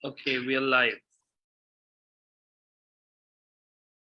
Okay, we are live.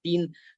3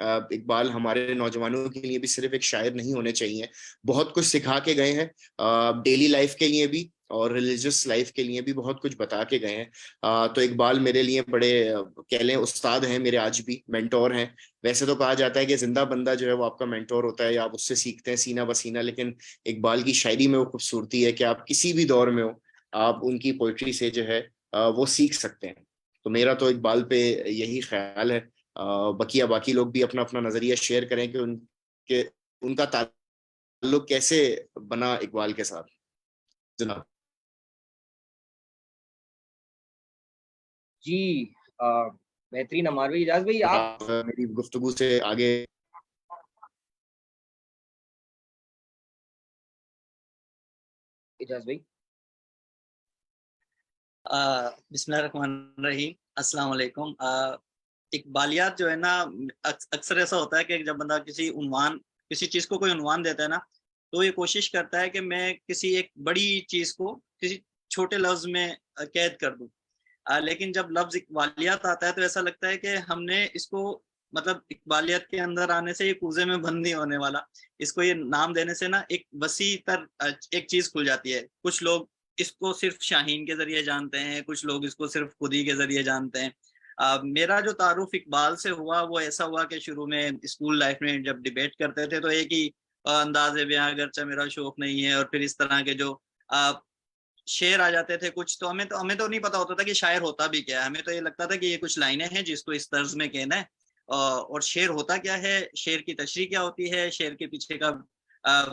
Iqbal ہمارے نوجوانوں کے لیے بھی صرف ایک شاعر نہیں ہونے چاہیے, بہت کچھ سکھا کے گئے ہیں, ڈیلی لائف کے لیے بھی اور ریلیجس لائف کے لیے بھی بہت کچھ بتا کے گئے ہیں. تو اقبال میرے لیے بڑے کہہ لیں استاد ہیں, میرے آج بھی مینٹور ہیں. ویسے تو کہا جاتا ہے کہ زندہ بندہ جو ہے وہ آپ کا مینٹور ہوتا ہے یا آپ اس سے سیکھتے ہیں سینہ بسینہ, لیکن اقبال کی شاعری میں وہ خوبصورتی ہے کہ آپ کسی بھی دور میں ہو آپ ان کی پوئٹری سے جو ہے وہ سیکھ سکتے ہیں. تو میرا تو اقبال پہ یہی خیال ہے. باقی لوگ بھی اپنا اپنا نظریہ شیئر کریں کہ ان کا تعلق کیسے بنا اقبال کے ساتھ. جناب جی بہترین ہمارے اجاز بھائی, آپ میری گفتگو سے آگے. اجاز بھائی بسم اللہ الرحمن الرحیم. السلام علیکم. اقبالیات جو ہے نا, اکثر ایسا ہوتا ہے کہ جب بندہ کسی چیز کو کوئی عنوان دیتا ہے نا, تو یہ کوشش کرتا ہے کہ میں کسی ایک بڑی چیز کو کسی چھوٹے لفظ میں قید کر دوں. لیکن جب لفظ اقبالیات آتا ہے تو ایسا لگتا ہے کہ ہم نے اس کو مطلب اقبالیات کے اندر آنے سے یہ کوزے میں بند نہیں ہونے والا. اس کو یہ نام دینے سے نا ایک وسیع تر ایک چیز کھل جاتی ہے. کچھ لوگ اس کو صرف شاہین کے ذریعے جانتے ہیں, کچھ لوگ اس کو صرف خودی کے ذریعے جانتے ہیں. میرا جو تعارف اقبال سے ہوا وہ ایسا ہوا کہ شروع میں اسکول لائف میں جب ڈیبیٹ کرتے تھے تو ایک ہی انداز بیاں اگرچہ میرا شوق نہیں ہے, اور پھر اس طرح کے جو شعر آ جاتے تھے کچھ, تو ہمیں تو نہیں پتا ہوتا تھا کہ شاعر ہوتا بھی کیا ہے. ہمیں تو یہ لگتا تھا کہ یہ کچھ لائنیں ہیں جس کو اس طرز میں کہنا ہے, اور شعر ہوتا کیا ہے, شعر کی تشریح کیا ہوتی ہے, شعر کے پیچھے کا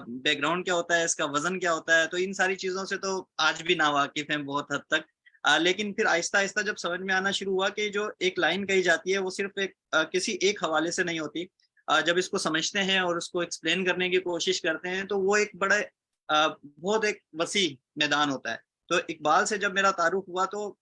بیک گراؤنڈ کیا ہوتا ہے, اس کا وزن کیا ہوتا ہے. تو ان ساری چیزوں سے تو آج بھی ناواقف ہیں بہت حد تک. لیکن پھر آہستہ آہستہ جب سمجھ میں آنا شروع ہوا کہ جو ایک لائن کہی جاتی ہے وہ صرف کسی ایک حوالے سے نہیں ہوتی. جب اس کو سمجھتے ہیں اور اس کو ایکسپلین کرنے کی کوشش کرتے ہیں تو وہ ایک بہت ایک وسیع میدان ہوتا ہے. تو اقبال سے جب میرا تعارف ہوا تو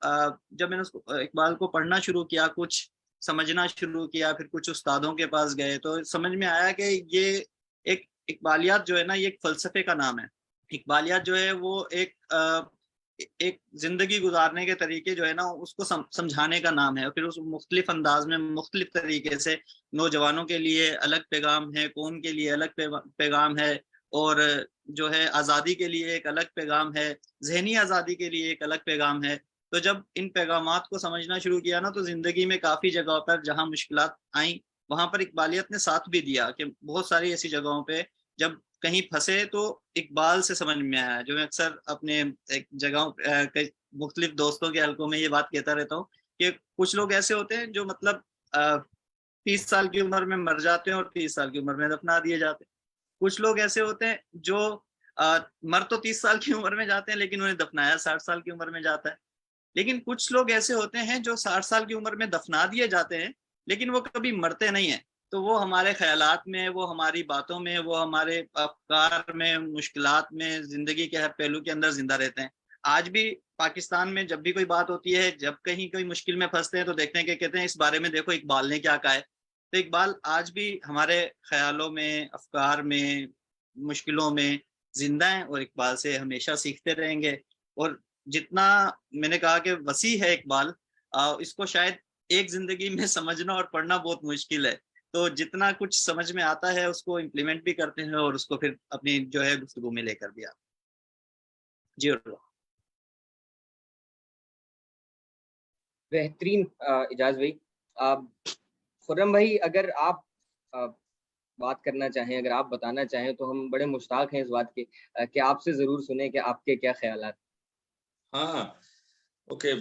جب میں نے اقبال کو پڑھنا شروع کیا, کچھ سمجھنا شروع کیا, پھر کچھ استادوں کے پاس گئے, تو سمجھ میں آیا کہ یہ ایک اقبالیات جو ہے نا یہ ایک فلسفے کا نام ہے. اقبالیات جو ہے وہ ایک زندگی گزارنے کے طریقے جو ہے نا اس کو سمجھانے کا نام ہے, اور پھر اس مختلف انداز میں مختلف طریقے سے نوجوانوں کے لیے الگ پیغام ہے, قوم کے لیے الگ پیغام ہے, اور جو ہے آزادی کے لیے ایک الگ پیغام ہے, ذہنی آزادی کے لیے ایک الگ پیغام ہے. تو جب ان پیغامات کو سمجھنا شروع کیا نا تو زندگی میں کافی جگہوں پر جہاں مشکلات آئیں وہاں پر اقبالیت نے ساتھ بھی دیا, کہ بہت ساری ایسی جگہوں پہ جب کہیں پھنسے تو اقبال سے سمجھ میں آیا. جو میں اکثر اپنے ایک جگہوں مختلف دوستوں کے حلقوں میں یہ بات کہتا رہتا ہوں کہ کچھ لوگ ایسے ہوتے ہیں جو مطلب 30 سال کی عمر میں مر جاتے ہیں اور 30 سال کی عمر میں دفنا دیے جاتے ہیں. کچھ لوگ ایسے ہوتے ہیں جو مر تو 30 سال کی عمر میں جاتے ہیں لیکن انہیں دفنایا 60 سال کی عمر میں جاتا ہے. لیکن کچھ لوگ ایسے ہوتے ہیں جو 60 سال کی عمر میں دفنا دیے جاتے ہیں لیکن وہ کبھی مرتے نہیں ہیں. تو وہ ہمارے خیالات میں, وہ ہماری باتوں میں, وہ ہمارے افکار میں, مشکلات میں, زندگی کے ہر پہلو کے اندر زندہ رہتے ہیں. آج بھی پاکستان میں جب بھی کوئی بات ہوتی ہے, جب کہیں کوئی مشکل میں پھنستے ہیں تو دیکھتے ہیں کہ کہتے ہیں اس بارے میں دیکھو اقبال نے کیا کہا ہے. تو اقبال آج بھی ہمارے خیالوں میں, افکار میں, مشکلوں میں زندہ ہیں, اور اقبال سے ہمیشہ سیکھتے رہیں گے. اور جتنا میں نے کہا کہ وسیع ہے اقبال, اس کو شاید ایک زندگی میں سمجھنا اور پڑھنا بہت مشکل ہے. تو جتنا کچھ سمجھ میں آتا ہے اس کو امپلیمنٹ بھی کرتے ہیں اور اس کو پھر اپنی جو ہے گفتگو میں لے کر بھی آتے. جی بہترین اجاز بھائی. خرم بھائی اگر آپ بات کرنا چاہیں, اگر آپ بتانا چاہیں تو ہم بڑے مشتاق ہیں اس بات کے کہ آپ سے ضرور سنیں کہ آپ کے کیا خیالات. ہاں اوکے.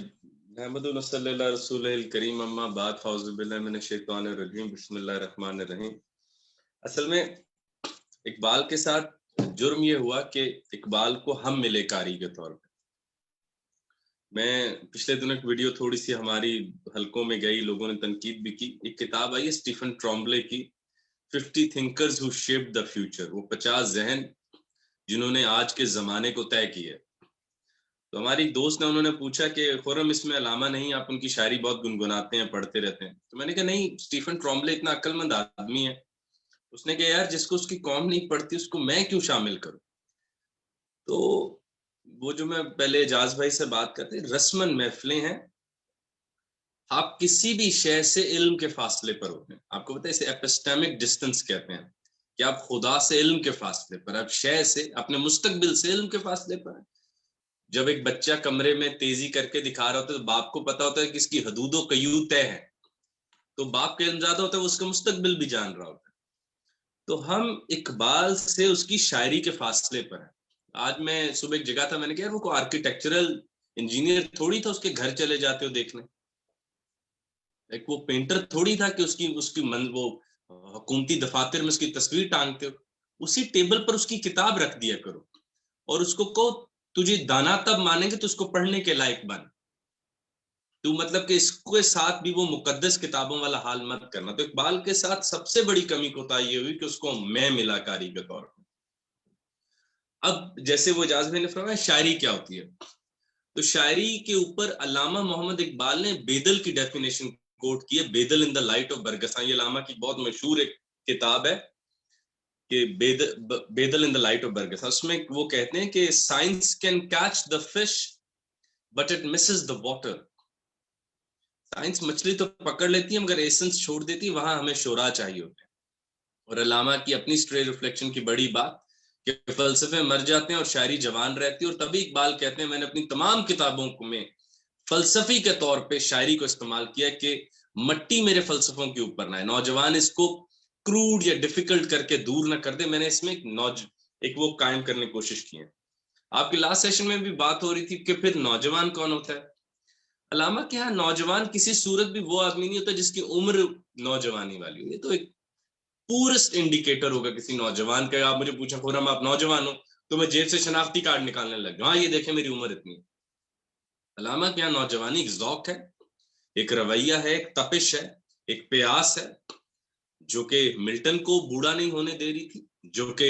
محمد صلی اللہ رسول الکریم, اما بعد, اعوذ باللہ من الشیطان الرجیم, بسم اللہ الرحمن الرحیم. اصل میں اقبال کے ساتھ جرم یہ ہوا کہ اقبال کو ہم ملے قاری کے طور پہ. میں پچھلے دنوں ایک ویڈیو تھوڑی سی ہماری حلقوں میں گئی, لوگوں نے تنقید بھی کی. ایک کتاب آئی ہے اسٹیفن ٹرامبلے کی, 50 thinkers who shaped the future. وہ 50 ذہن جنہوں نے آج کے زمانے کو طے کیا. تو ہماری ایک دوست نے, انہوں نے پوچھا کہ خرم اس میں علامہ نہیں, آپ ان کی شاعری بہت گنگناتے ہیں, پڑھتے رہتے ہیں. تو میں نے کہا نہیں, اسٹیفن ٹرامبلے اتنا عقل مند آدمی ہے. اس نے کہا یار جس کو اس کی قوم نہیں پڑھتی اس کو میں کیوں شامل کروں. تو وہ جو میں پہلے اجاز بھائی سے بات کرتے, رسمن محفلیں ہیں, آپ کسی بھی شے سے علم کے فاصلے پر ہوتے ہیں. آپ کو پتہ ہے اسے ایپسٹیمک ڈسٹینس کہتے ہیں کہ آپ خدا سے علم کے فاصلے پر, آپ شے سے اپنے مستقبل سے علم کے فاصلے پر ہیں. جب ایک بچہ کمرے میں تیزی کر کے دکھا رہا ہوتا ہے تو باپ کو پتا ہوتا ہے کہ اس کی حدود و قیود طے ہے, تو باپ کا علم زیادہ ہوتا ہے, وہ اس کا مستقبل بھی جان رہا ہوتا ہے. تو ہم اقبال سے اس کی شاعری کے فاصلے پر ہیں. آج میں صبح ایک جگہ تھا, میں نے کہا وہ کوئی آرکیٹیکچرل انجینئر تھوڑی تھا, اس کے گھر چلے جاتے ہو دیکھنے. ایک وہ پینٹر تھوڑی تھا کہ اس کی وہ حکومتی دفاتر میں اس کی تصویر ٹانگتے ہو. اسی ٹیبل پر اس کی کتاب رکھ دیا کرو اور اس کو کہو تجھے دانا تب مانیں گے تو اس کو پڑھنے کے لائق بن. تو مطلب کہ اس کے ساتھ بھی وہ مقدس کتابوں والا حال مت کرنا. تو اقبال کے ساتھ سب سے بڑی کمی کوتاہی یہ ہوئی کہ اس کو میں ملا کاری کے طور پر. اب جیسے وہ اجاز بھائی نے فرمایا شاعری کیا ہوتی ہے, تو شاعری کے اوپر علامہ محمد اقبال نے بیدل کی ڈیفینیشن کوٹ کی ہے, بیدل ان دا لائٹ آف برگساں. یہ علامہ کی بہت مشہور ایک کتاب ہے کہ بیدل ان دا لائٹ آف برگساں. اس میں وہ کہتے ہیں کہ science can catch the fish but it Mrs the water. Science مچھلی تو پکڑ لیتی ہے مگر ایسنس چھوڑ دیتی ہے, وہاں ہمیں شورا چاہیے ہوتے ہیں. اور علامہ کی اپنی اسٹرے ریفلیکشن کی بڑی بات کہ فلسفے مر جاتے ہیں اور شاعری جوان رہتی ہے. اور تبھی اقبال کہتے ہیں میں نے اپنی تمام کتابوں میں فلسفی کے طور پہ شاعری کو استعمال کیا کہ مٹی میرے فلسفوں کے اوپر نہ ہے, نوجوان اس کو کروڈ یا ڈیفیکلٹ کر کے دور نہ کر دے. میں نے اس میں ایک وہ قائم کرنے کی کوشش کی ہے. آپ کے لاسٹ سیشن میں بھی بات ہو رہی تھی کہ پھر نوجوان کون ہوتا ہے. علامہ کے ہاں نوجوان کسی صورت بھی وہ آدمی نہیں ہوتا جس کی عمر نوجوانی والی ہو. یہ تو ایک پورسٹ انڈیکیٹر ہوگا کسی نوجوان کا. آپ مجھے پوچھا خورم آپ نوجوان ہو تو میں جیب سے شناختی کارڈ نکالنے لگ جاؤں, ہاں یہ دیکھیں میری عمر اتنی ہے. علامہ کے یہاں نوجوانی ایک ذوق ہے, ایک رویہ ہے, ایک تپش ہے, ایک پیاس ہے جو کہ ملٹن کو بوڑھا نہیں ہونے دے رہی تھی, جو کہ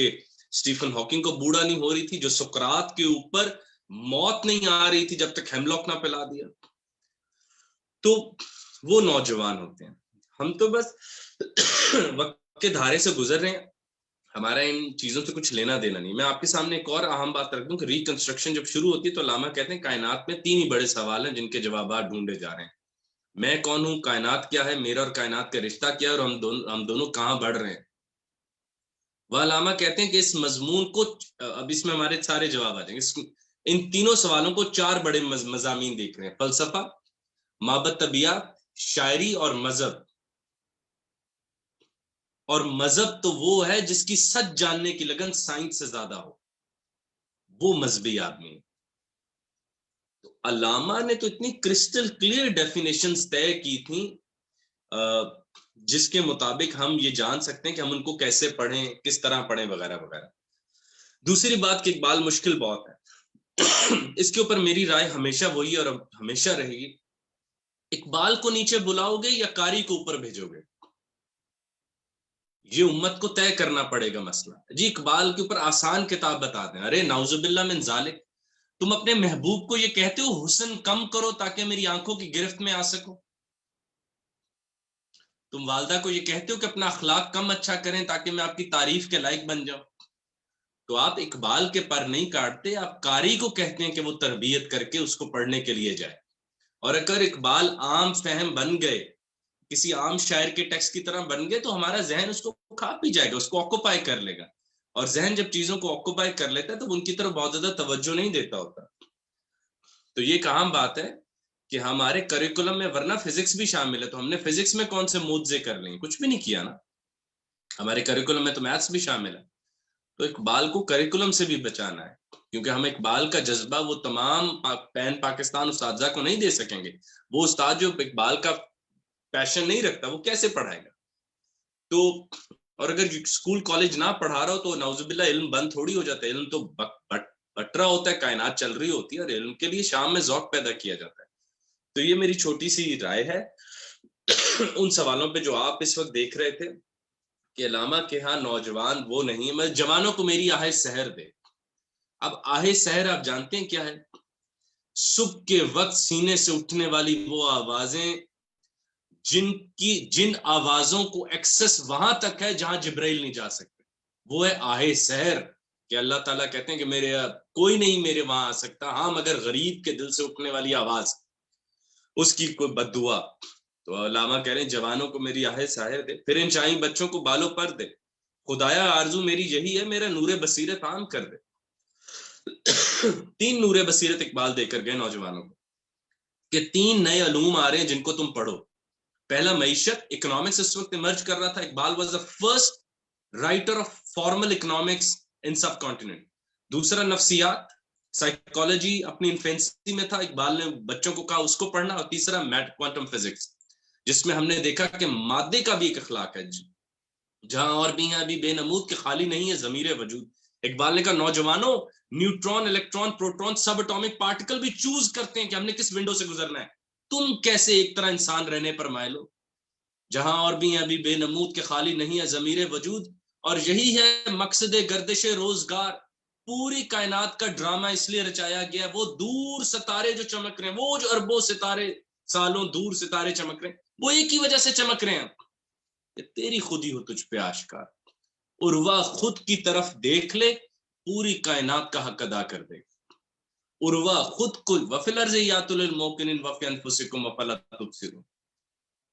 اسٹیفن ہاکنگ کو بوڑھا نہیں ہو رہی تھی, جو سقراط کے اوپر موت نہیں آ رہی تھی جب تک ہیملاک نہ پلا دیا. تو وہ نوجوان ہوتے ہیں. ہم تو بس وقت کے دھارے سے گزر رہے ہیں, ہمارا ان چیزوں سے کچھ لینا دینا نہیں. میں آپ کے سامنے ایک اور اہم بات رکھ دوں کہ ریکنسٹرکشن جب شروع ہوتی ہے تو علامہ کہتے ہیں کائنات میں 3 ہی بڑے سوال ہیں جن کے جوابات ڈھونڈے جا رہے ہیں. میں کون ہوں, کائنات کیا ہے, میرا اور کائنات کا رشتہ کیا ہے, اور ہم دونوں کہاں بڑھ رہے ہیں. وہ علامہ کہتے ہیں کہ اس مضمون کو, اب اس میں ہمارے سارے جواب آ جائیں گے, ان تینوں سوالوں کو 4 بڑے مضامین دیکھ رہے ہیں, فلسفہ, مابعد طبیعت, شاعری اور مذہب. اور مذہب تو وہ ہے جس کی سچ جاننے کی لگن سائنس سے زیادہ ہو, وہ مذہبی آدمی ہے. تو علامہ نے تو اتنی کرسٹل کلیئر ڈیفینیشنز طے کی تھیں جس کے مطابق ہم یہ جان سکتے ہیں کہ ہم ان کو کیسے پڑھیں, کس طرح پڑھیں وغیرہ وغیرہ. دوسری بات کہ اقبال مشکل بہت ہے, اس کے اوپر میری رائے ہمیشہ وہی اور ہمیشہ رہے گی, اقبال کو نیچے بلاؤ گے یا قاری کو اوپر بھیجو گے, یہ امت کو طے کرنا پڑے گا مسئلہ. جی اقبال کے اوپر آسان کتاب بتا دیں, ارے نعوذ باللہ من ذالک, تم اپنے محبوب کو یہ کہتے ہو حسن کم کرو تاکہ میری آنکھوں کی گرفت میں آ سکو, تم والدہ کو یہ کہتے ہو کہ اپنا اخلاق کم اچھا کریں تاکہ میں آپ کی تعریف کے لائق بن جاؤں. تو آپ اقبال کے پر نہیں کاٹتے, آپ قاری کو کہتے ہیں کہ وہ تربیت کر کے اس کو پڑھنے کے لیے جائے. اور اگر اقبال عام فہم بن گئے, کسی عام شاعر کے ٹیکسٹ کی طرح بن گئے, تو ہمارا ذہن اس کو کھا پی جائے گا, اس کو آکوپائی کر لے گا. اور ذہن جب چیزوں کو آکوپائی کر لیتا ہے تو ان کی طرف بہت زیادہ توجہ نہیں دیتا ہوتا. تو یہ ایک اہم بات ہے کہ ہمارے کریکولم میں, ورنہ فزکس بھی شامل ہے, تو ہم نے فزکس میں کون سے موضوع کر لیں, کچھ بھی نہیں کیا نا. ہمارے کریکولم میں تو میتھس بھی شامل ہے. تو اقبال کو کریکولم سے بھی بچانا ہے, کیونکہ ہم اقبال کا جذبہ وہ تمام پین پاکستان اساتذہ کو نہیں دے سکیں گے. وہ استاد جو اقبال کا پیشن نہیں رکھتا وہ کیسے پڑھائے گا. تو اور اگر اسکول کالج نہ پڑھا رہا ہو تو نعوذ باللہ علم بند تھوڑی ہو جاتا ہے, علم تو بٹ رہا ہوتا ہے, کائنات چل رہی ہوتی ہے, اور علم کے لیے شام میں ذوق پیدا کیا جاتا ہے. تو یہ میری چھوٹی سی رائے ہے ان سوالوں پہ جو آپ اس وقت دیکھ رہے تھے کہ علامہ کے ہاں نوجوان وہ نہیں, میں جوانوں کو میری آہ سحر دے. اب آہ سحر آپ جانتے ہیں کیا ہے, صبح کے وقت سینے سے اٹھنے والی وہ آوازیں جن آوازوں کو ایکسس وہاں تک ہے جہاں جبرائیل نہیں جا سکتے, وہ ہے آہ سحر. کہ اللہ تعالیٰ کہتے ہیں کہ میرے کوئی نہیں میرے وہاں آ سکتا, ہاں مگر غریب کے دل سے اٹھنے والی آواز. اس کی کوئی بد دعا. تو علامہ کہہ رہے ہیں جوانوں کو میری آہ ساحر دے, پھر ان چاہی بچوں کو بالوں پر دے, خدایا آرزو میری یہی ہے میرا نور بصیرت عام کر دے. 3 نور بصیرت اقبال دے کر گئے نوجوانوں کو کہ 3 نئے علوم آ رہے ہیں جن کو تم پڑھو. پہلا معیشت, اکنامکس اس وقت ایمرج کر رہا تھا. Iqbal was the first writer of formal economics in subcontinent. دوسرا نفسیات, سائیکالوجی اپنی انفینسی میں تھا, اقبال نے بچوں کو کہا اس کو پڑھنا. اور تیسرا کوانٹم فزکس, جس میں ہم نے دیکھا کہ مادے کا بھی ایک اخلاق ہے, جہاں اور بھی ہیں ابھی بے نمود کے خالی نہیں ہے ضمیر وجود. اقبال نے کہا نوجوانوں, نیوٹرون, الیکٹران, پروٹون, سب اٹامک پارٹیکل بھی چوز کرتے ہیں کہ ہم نے کس ونڈو سے گزرنا ہے. تم کیسے ایک طرح انسان رہنے پر مائل ہو, جہاں اور بھی ہیں ابھی بے نمود کے خالی نہیں ہے ضمیر وجود. اور یہی ہے مقصد گردش روزگار. پوری کائنات کا ڈرامہ اس لیے رچایا گیا, وہ دور ستارے جو چمک رہے ہیں, وہ جو اربوں ستارے سالوں دور ستارے چمک رہے ہیں, وہ ایک ہی وجہ سے چمک رہے ہیں کہ تیری خودی ہو تجھ پہ آشکار. عروا خود کی طرف دیکھ لے, پوری کائنات کا حق ادا کر دے. عروا خود کو وفی الارض یاتل الموقنین وفی انفسکم افلا تبصرون.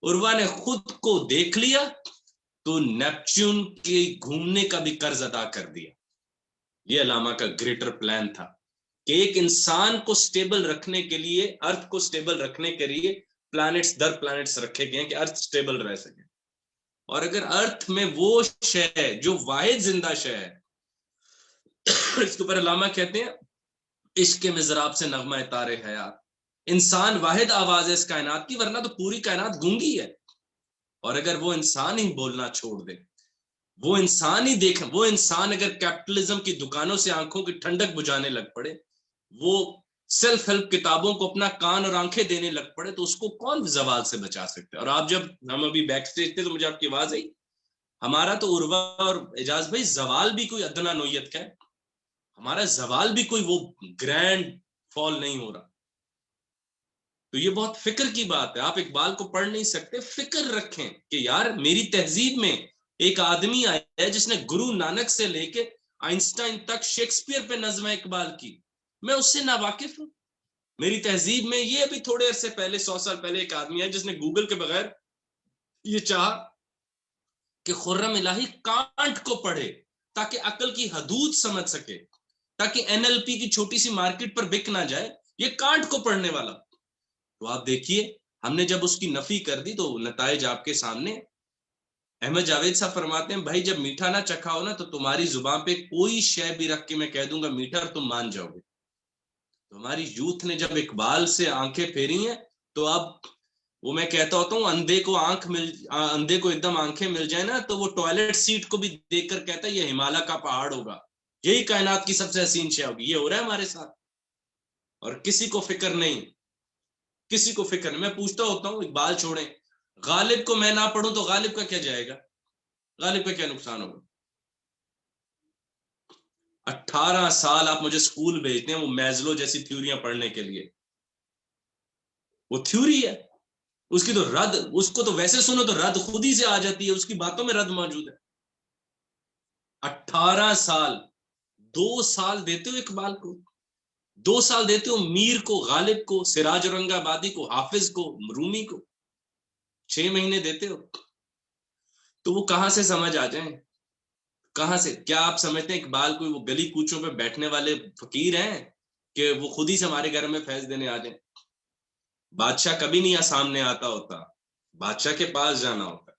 عروا نے خود کو دیکھ لیا تو نیپچون کے گھومنے کا بھی قرض ادا کر دیا. یہ علامہ کا گریٹر پلان تھا کہ ایک انسان کو سٹیبل رکھنے کے لیے, ارتھ کو سٹیبل رکھنے کے لیے پلانٹس در پلانٹس رکھے گئے کہ ارتھ سٹیبل رہ سکے. اور اگر ارتھ میں وہ شے ہے جو واحد زندہ شے ہے, اس کے اوپر علامہ کہتے ہیں عشق مضراب سے نغمہ تارے حیات, انسان واحد آواز ہے اس کائنات کی, ورنہ تو پوری کائنات گونگی ہے. اور اگر وہ انسان ہی بولنا چھوڑ دے, وہ انسان ہی دیکھ, وہ انسان اگر کیپٹلزم کی دکانوں سے آنکھوں کی ٹھنڈک بجانے لگ پڑے, وہ سیلف ہیلپ کتابوں کو اپنا کان اور آنکھیں دینے لگ پڑے, تو اس کو کون زوال سے بچا سکتے. اور آپ جب ہم ابھی بیک سٹیج تھے تو مجھے آپ کی آواز آئی, ہمارا تو عروا اور اعجاز بھائی زوال بھی کوئی ادنا نوعیت کا ہے, ہمارا زوال بھی کوئی وہ گرینڈ فال نہیں ہو رہا. تو یہ بہت فکر کی بات ہے. آپ اقبال کو پڑھ نہیں سکتے, فکر رکھیں کہ یار میری تہذیب میں ایک آدمی آیا ہے جس نے گرو نانک سے لے کے آئنسٹائن تک شیکسپیئر پہ نظم اقبال کی, میں اس سے ناواقف ہوں. میری تہذیب میں یہ ابھی تھوڑے عرصے پہلے 100 سال پہلے ایک آدمی ہے جس نے گوگل کے بغیر یہ چاہا کہ خرم الہی کانٹ کو پڑھے تاکہ عقل کی حدود سمجھ سکے, تاکہ این ایل پی کی چھوٹی سی مارکیٹ پر بک نہ جائے, یہ کانٹ کو پڑھنے والا. تو آپ دیکھیے ہم نے جب اس کی نفی کر دی تو نتائج آپ کے سامنے. احمد جاوید صاحب فرماتے ہیں بھائی جب میٹھا نہ چکھا ہو نا تو تمہاری زبان پہ کوئی شے بھی رکھ کے میں کہہ دوں گا میٹھا اور تم مان جاؤ گے. تو ہماری یوتھ نے جب اقبال سے آنکھیں پھیری ہیں تو اب وہ میں کہتا ہوتا ہوں اندھے کو ایک دم آنکھیں مل جائے نا تو وہ ٹوائلٹ سیٹ کو بھی دیکھ کر کہتا ہے یہ ہمالیہ کا پہاڑ ہوگا, یہی کائنات کی سب سے حسین شے ہوگی. یہ ہو رہا ہے ہمارے ساتھ اور کسی کو فکر نہیں, کسی کو فکر نہیں. میں پوچھتا ہوتا ہوں اقبال چھوڑیں, غالب کو میں نہ پڑھوں تو غالب کا کیا جائے گا, غالب کا کیا نقصان ہوگا. 18 سال آپ مجھے سکول بھیجتے ہیں وہ میزلو جیسی تھیوریاں پڑھنے کے لیے, وہ تھیوری ہے, اس کی تو رد, اس کو تو ویسے سنو تو رد خود ہی سے آ جاتی ہے, اس کی باتوں میں رد موجود ہے. 18 سال, 2 سال دیتے ہو اقبال کو, 2 سال دیتے ہو میر کو, غالب کو, سراج اورنگ آبادی کو, حافظ کو, رومی کو, 6 مہینے دیتے ہو, تو وہ کہاں سے سمجھ آ جائیں, کہاں سے. کیا آپ سمجھتے ہیں اقبال کوئی وہ گلی کوچوں پہ بیٹھنے والے فقیر ہیں کہ وہ خود ہی سے ہمارے گھر میں فیض دینے آ جائیں. بادشاہ کبھی نہیں سامنے آتا ہوتا, بادشاہ کے پاس جانا ہوتا.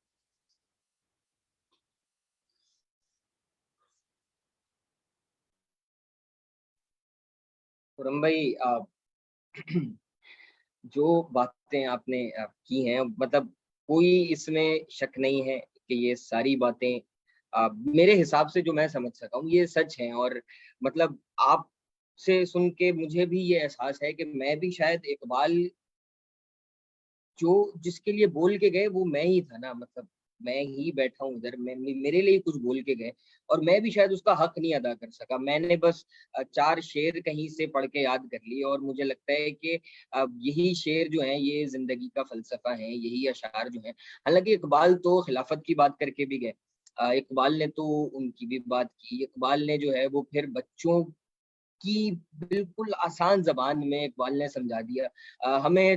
خرم بھائی جو باتیں آپ نے کی ہیں, مطلب کوئی اس میں شک نہیں ہے کہ یہ ساری باتیں میرے حساب سے جو میں سمجھ سکا ہوں یہ سچ ہیں. اور مطلب آپ سے سن کے مجھے بھی یہ احساس ہے کہ میں بھی شاید اقبال جو جس کے لیے بول کے گئے وہ میں ہی تھا نا, مطلب میں ہی بیٹھا ہوں ادھر, میرے لیے کچھ بول کے گئے اور میں بھی شاید اس کا حق نہیں ادا کر سکا. میں نے بس 4 شعر کہیں سے پڑھ کے یاد کر لی اور مجھے لگتا ہے کہ یہی شعر جو ہیں یہ زندگی کا فلسفہ ہیں, یہی اشعار جو ہیں. حالانکہ اقبال تو خلافت کی بات کر کے بھی گئے, اقبال نے تو ان کی بھی بات کی. اقبال نے جو ہے وہ پھر بچوں کی بالکل آسان زبان میں اقبال نے سمجھا دیا. ہمیں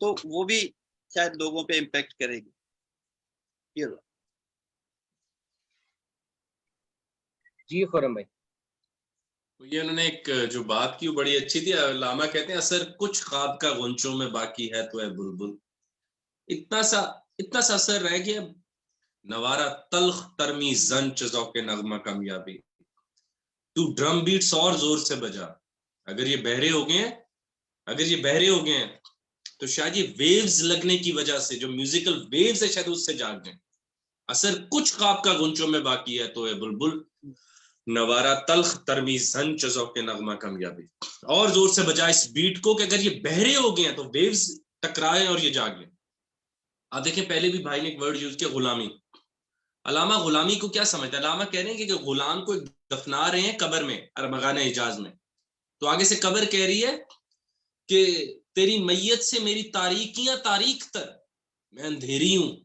تو وہ بھی شاید لوگوں پہ امپیکٹ کرے گی. جی خرم بھائی. یہ انہوں نے ایک جو بات کی وہ بڑی اچھی تھی. علامہ کہتے ہیں اثر کچھ خواب کا غنچوں میں باقی ہے تو ہے بلبل. اتنا سا اثر رہ گیا. نوارا تلخ ترمی زن ذوق نغمہ کامیابی. تو ڈرم بیٹس اور زور سے بجا. اگر یہ بہرے ہو گئے ہیں تو شاید یہ ویوز لگنے کی وجہ سے جو میوزیکل ویوز ہے شاید اس سے جاگ جائیں. اثر کچھ خواب کا غنچوں میں باقی ہے تو ہے بلبل. نوارا تلخ ترمی زن ذوق نغمہ کامیابی. اور زور سے بجا اس بیٹ کو کہ اگر یہ بہرے ہو گئے ہیں تو ویوز ٹکرائیں اور یہ جاگیں. آپ دیکھیں پہلے بھی بھائی نے ایک ورڈ یوز کیا غلامی. علامہ غلامی کو کیا سمجھتا ہے؟ علامہ کہہ رہے ہیں کہ غلام کو دفنا رہے ہیں قبر میں ارمغان حجاز میں. تو آگے سے قبر کہہ رہی ہے کہ تیری میت سے میری تاریکیاں تاریک تر, میں اندھیری ہوں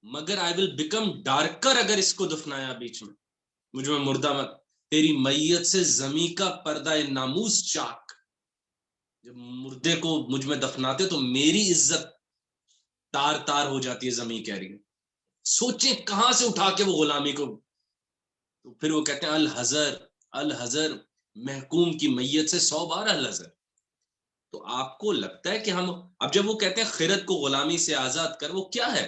مگر آئی ول بیکم ڈارکر اگر اس کو دفنایا بیچ میں, مجھ میں مردہ مت. تیری میت سے زمیں کا پردہ ناموس چاک. جب مردے کو مجھ میں دفناتے تو میری عزت تار تار ہو جاتی ہے, زمیں کہہ رہی ہے. سوچیں کہاں سے اٹھا کے وہ غلامی کو. تو پھر وہ کہتے ہیں الحذر محکوم کی میت سے 100 بار الحذر. تو آپ کو لگتا ہے کہ ہم اب جب وہ کہتے ہیں خرد کو غلامی سے آزاد کر, وہ کیا ہے؟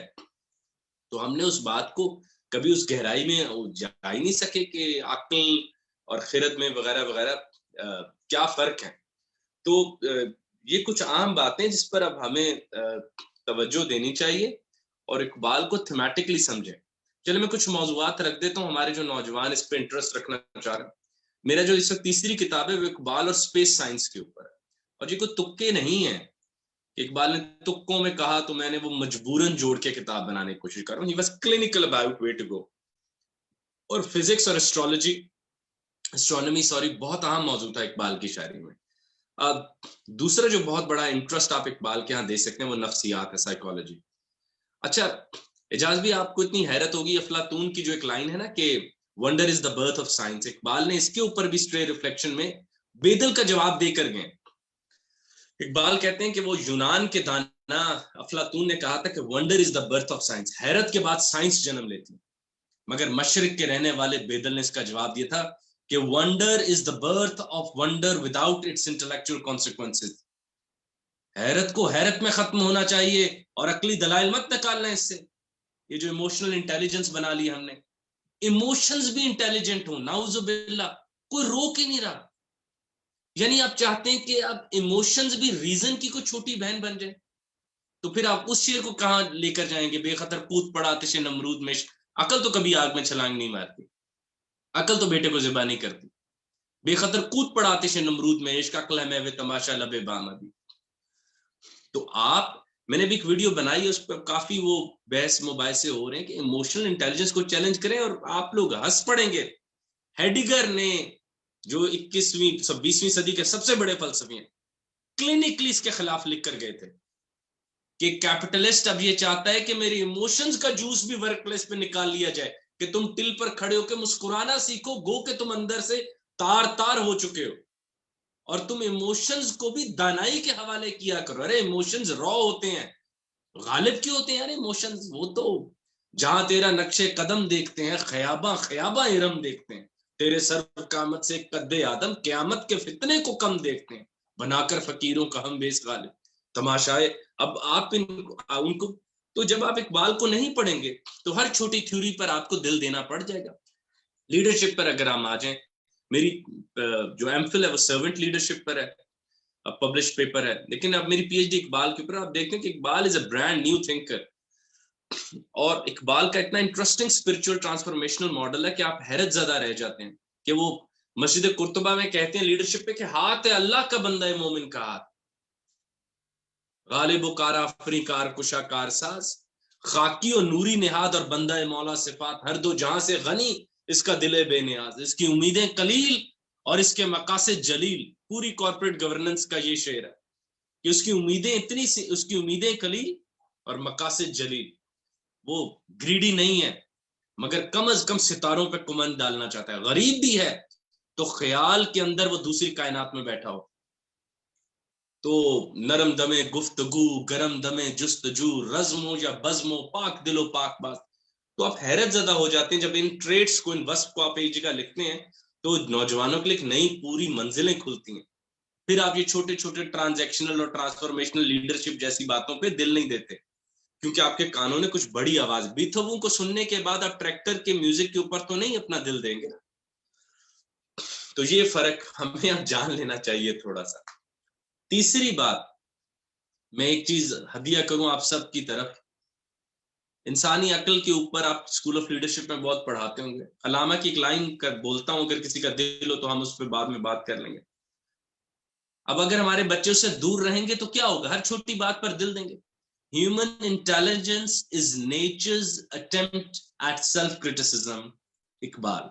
تو ہم نے اس بات کو کبھی اس گہرائی میں جا ہی نہیں سکے کہ عقل اور خرد میں وغیرہ وغیرہ کیا فرق ہے. تو یہ کچھ عام باتیں جس پر اب ہمیں توجہ دینی چاہیے اور اقبال کو تھیمیٹکلی سمجھیں. چلے میں کچھ موضوعات رکھ دیتا ہوں, ہمارے جو نوجوان اس پہ انٹرسٹ رکھنا چاہ رہے ہیں. میرا جو اس وقت تیسری کتاب ہے وہ اقبال اور اسپیس سائنس کے اوپر ہے. اور یہ کوئی تکے نہیں ہیں کہ اقبال نے تکوں میں کہا تو میں نے وہ مجبوراً جوڑ کے کتاب بنانے کی کوشش کر رہا ہوں. He was clinical about where to go. اور فزکس اور اسٹرانومی بہت اہم موضوع تھا اقبال کی شاعری میں. دوسرا جو بہت بڑا انٹرسٹ آپ اقبال کے ہاں دے سکتے ہیں وہ نفسیات ہے, سائیکالوجی. اچھا اعجاز بھی آپ کو اتنی حیرت ہوگی افلاطون کی جو ایک لائن ہے نا کہ wonder is the birth of science, Iqbal نے اس کے اوپر بھی اسٹرے ریفلیکشن میں بیدل کا جواب دے کر گئے. اقبال کہتے ہیں کہ وہ یونان کے دانا افلاطون نے کہا تھا کہ wonder is the birth of science, حیرت کے بعد سائنس جنم لیتی. مگر مشرق کے رہنے والے بیدل نے اس کا جواب دیا تھا کہ wonder is the birth of wonder without its intellectual consequences. حیرت کو حیرت میں ختم ہونا چاہیے اور عقلی دلائل مت نکالنا اس سے. یہ جو ایموشنل انٹیلیجنس بنا لی ہم نے, ایموشنز بھی انٹیلیجنٹ ہوں, نعوذ باللہ, کوئی روک ہی نہیں رہا. یعنی آپ چاہتے ہیں کہ اب ایموشنز بھی ریزن کی کوئی چھوٹی بہن بن جائے, تو پھر آپ اس شعر کو کہاں لے کر جائیں گے؟ بے خطر کود پڑا آتش نمرود میں. عقل تو کبھی آگ میں چھلانگ نہیں مارتی, عقل تو بیٹے کو ذبح نہیں کرتی. بے خطر کود پڑا آتش نمرود میں, عشق عقل ہے میں تماشا لبے بامدی. تو آپ میں نے بھی ایک ویڈیو بنائی ہے, اس پر کافی وہ بحث مباحثے ہو رہے ہیں کہ ایموشنل انٹیلیجنس کو چیلنج کریں, اور آپ لوگ ہنس پڑیں گے. ہیڈیگر نے جو 21ویں صدی کے سب سے بڑے فلسفی ہیں, کلینکلی اس کے خلاف لکھ کر گئے تھے کہ کیپٹلسٹ اب یہ چاہتا ہے کہ میری ایموشنز کا جوس بھی ورک پلیس پہ نکال لیا جائے, کہ تم ٹل پر کھڑے ہو کے مسکرانا سیکھو, گو کہ تم اندر سے تار تار ہو چکے ہو, اور تم ایموشنز کو بھی دانائی کے حوالے کیا کرو. ارے ایموشنز را ہوتے ہیں, غالب کیوں ہوتے ہیں یار ایموشنز؟ وہ تو جہاں تیرا نقش قدم دیکھتے ہیں, خیاباں خیاباں ارم دیکھتے ہیں, تیرے سر قامت سے قد آدم قیامت کے فتنے کو کم دیکھتے ہیں, بنا کر فقیروں کا ہم بیس غالب تماشائے. اب آپ ان کو تو جب آپ اقبال کو نہیں پڑھیں گے تو ہر چھوٹی تھیوری پر آپ کو دل دینا پڑ جائے گا. لیڈرشپ پر اگر ہم آ جائیں, میری جو ایم فل ہے وہ سرونٹ لیڈرشپ پر ہے, پبلش پیپر ہے, لیکن اب میری پی ایچ ڈی اقبال کے اوپر. آپ دیکھتے ہیں کہ اقبال از اے برانڈ نیو تھنکر, اور اقبال کا اتنا انٹرسٹنگ اسپرچوئل ٹرانسفارمیشنل ماڈل ہے کہ آپ حیرت زدہ رہ جاتے ہیں کہ وہ مسجد قرطبہ میں کہتے ہیں لیڈرشپ پہ کہ ہاتھ ہے اللہ کا بندہ ہے مومن کا ہاتھ, غالب و کار آفری کار کشا کار ساز, خاکی و نوری نہاد اور بندہ مولا صفات, ہر دو جہاں سے غنی اس کا دل بے نیاز, اس کی امیدیں قلیل اور اس کے مقاصد جلیل. پوری کارپوریٹ گورننس کا یہ شعر ہے کہ اس کی امیدیں اتنی سی, اس کی امیدیں قلیل اور مقاصد جلیل. وہ گریڈی نہیں ہے مگر کم از کم ستاروں پہ کمند ڈالنا چاہتا ہے. غریب بھی ہے تو خیال کے اندر وہ دوسری کائنات میں بیٹھا ہو. تو نرم دمے گفتگو، گرم دمے جستجو، رزم ہو یا بزم ہو، پاک دل و پاک بات. تو آپ حیرت زدہ ہو جاتے ہیں جب ان ٹریٹس کو، ان وصف کو آپ ایک جگہ لکھتے ہیں تو نوجوانوں کے لیے ایک نئی پوری منزلیں کھلتی ہیں. پھر آپ یہ چھوٹے چھوٹے ٹرانزیکشنل اور ٹرانسفارمیشنل لیڈرشپ جیسی باتوں پہ دل نہیں دیتے کیونکہ آپ کے کانوں نے کچھ بڑی آواز. بیتھوون کو سننے کے بعد آپ ٹریکٹر کے میوزک کے اوپر تو نہیں اپنا دل دیں گے. تو یہ فرق ہمیں اب جان لینا چاہیے تھوڑا سا. تیسری بات میں ایک چیز ہدیہ کروں آپ سب کی طرف. انسانی عقل کے اوپر آپ اسکول آف لیڈرشپ میں بہت پڑھاتے ہوں گے. علامہ کی ایک لائن بولتا ہوں، اگر کسی کا دل ہو تو ہم اس پہ بعد میں بات کر لیں گے. اب اگر ہمارے بچے اس سے دور رہیں گے تو کیا ہوگا؟ ہر چھوٹی بات پر دل دیں گے. Human intelligence is nature's attempt at self-criticism. Iqbal.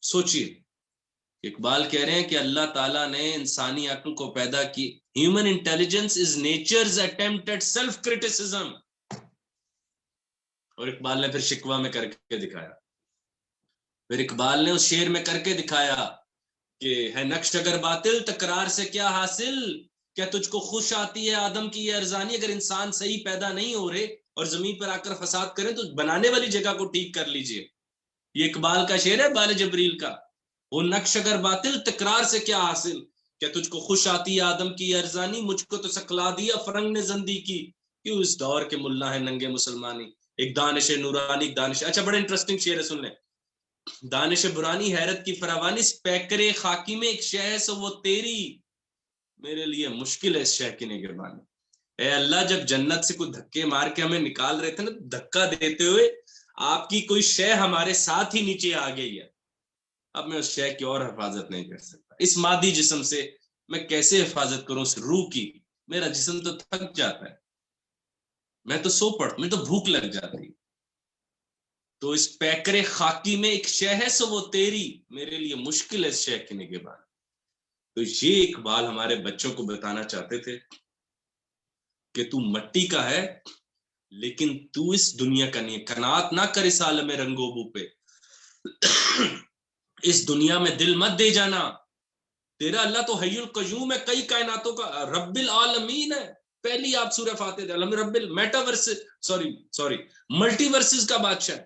سوچئے، اقبال کہہ رہے ہیں کہ اللہ تعالیٰ نے انسانی عقل کو پیدا کی. Human intelligence is nature's attempt at self-criticism. اور اقبال نے پھر شکوہ میں کر کے دکھایا. پھر اقبال نے اس شعر میں کر کے دکھایا کہ ہے نقش اگر باطل تکرار سے کیا حاصل، کیا تجھ کو خوش آتی ہے آدم کی یہ ارزانی. اگر انسان صحیح پیدا نہیں ہو رہے اور زمین پر آ کر فساد کریں تو بنانے والی جگہ کو ٹھیک کر لیجئے. یہ اقبال کا شعر ہے، بال جبریل کا. وہ نقش اگر باطل تکرار سے کیا حاصل، کیا تجھ کو خوش آتی ہے آدم کی یہ ارزانی. مجھ کو تو سکلا دیا فرنگ نے زندی کی، کیوں اس دور کے ملا ہے ننگے مسلمانی. ایک دانش نورانی، ایک دانش. اچھا بڑا انٹرسٹنگ شعر ہے، سن لیں. دانش برانی حیرت کی فراوانی، پیکرے خاکی میں ایک شے ہے سو وہ تیری، میرے لیے مشکل ہے اس شے کی نگہبانی. اے اللہ، جب جنت سے کوئی دھکے مار کے ہمیں نکال رہے تھے نا، دھکا دیتے ہوئے آپ کی کوئی شے ہمارے ساتھ ہی نیچے آ گئی ہے. اب میں اس شے کی اور حفاظت نہیں کر سکتا. اس مادی جسم سے میں کیسے حفاظت کروں اس روح کی؟ میرا جسم تو تھک جاتا ہے، میں تو سو پڑتا، میں تو بھوک لگ جاتی. تو اس پیکرے خاکی میں ایک شے ہے سو وہ تیری، میرے لیے مشکل ہے اس شے کی نگہبانی. تو یہ اقبال ہمارے بچوں کو بتانا چاہتے تھے کہ تو مٹی کا ہے لیکن تو اس دنیا کا نہیں. قناعت نہ کر اس عالم رنگو بو پہ، اس دنیا میں دل مت دے جانا. تیرا اللہ تو حی القیوم ہے، کئی کائناتوں کا رب العالمین ہے. پہلی آپ سورہ فاتحہ رب میٹاورس سوری ملٹی ورسز کا بادشاہ.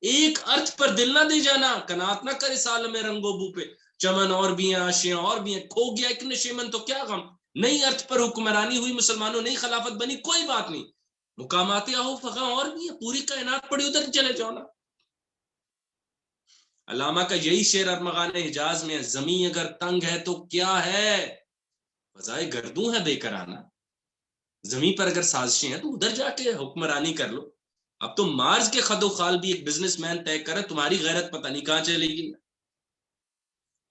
ایک ارتھ پر دل نہ دے جانا، قناعت نہ کر اس عالم رنگو بو پہ. چمن اور بھی ہیں، آشیاں اور بھی ہیں، کھو گیا ایک نشیمن تو کیا غم. نئی ارتھ پر حکمرانی ہوئی مسلمانوں، نئی خلافت بنی، کوئی بات نہیں. مقامات آہو فغاں اور بھی ہیں، پوری کائنات پڑی ادھر چلے جاؤ نا. علامہ کا یہی شعر ارمغان حجاز میں ہے، زمین اگر تنگ ہے تو کیا ہے، فضائے گردوں ہے بے کرانا. زمین پر اگر سازشیں ہیں تو ادھر جا کے حکمرانی کر لو. اب تو مارز کے خد و خال بھی ایک بزنس مین طے کرے، تمہاری غیرت پتہ نہیں کہاں چلے گی.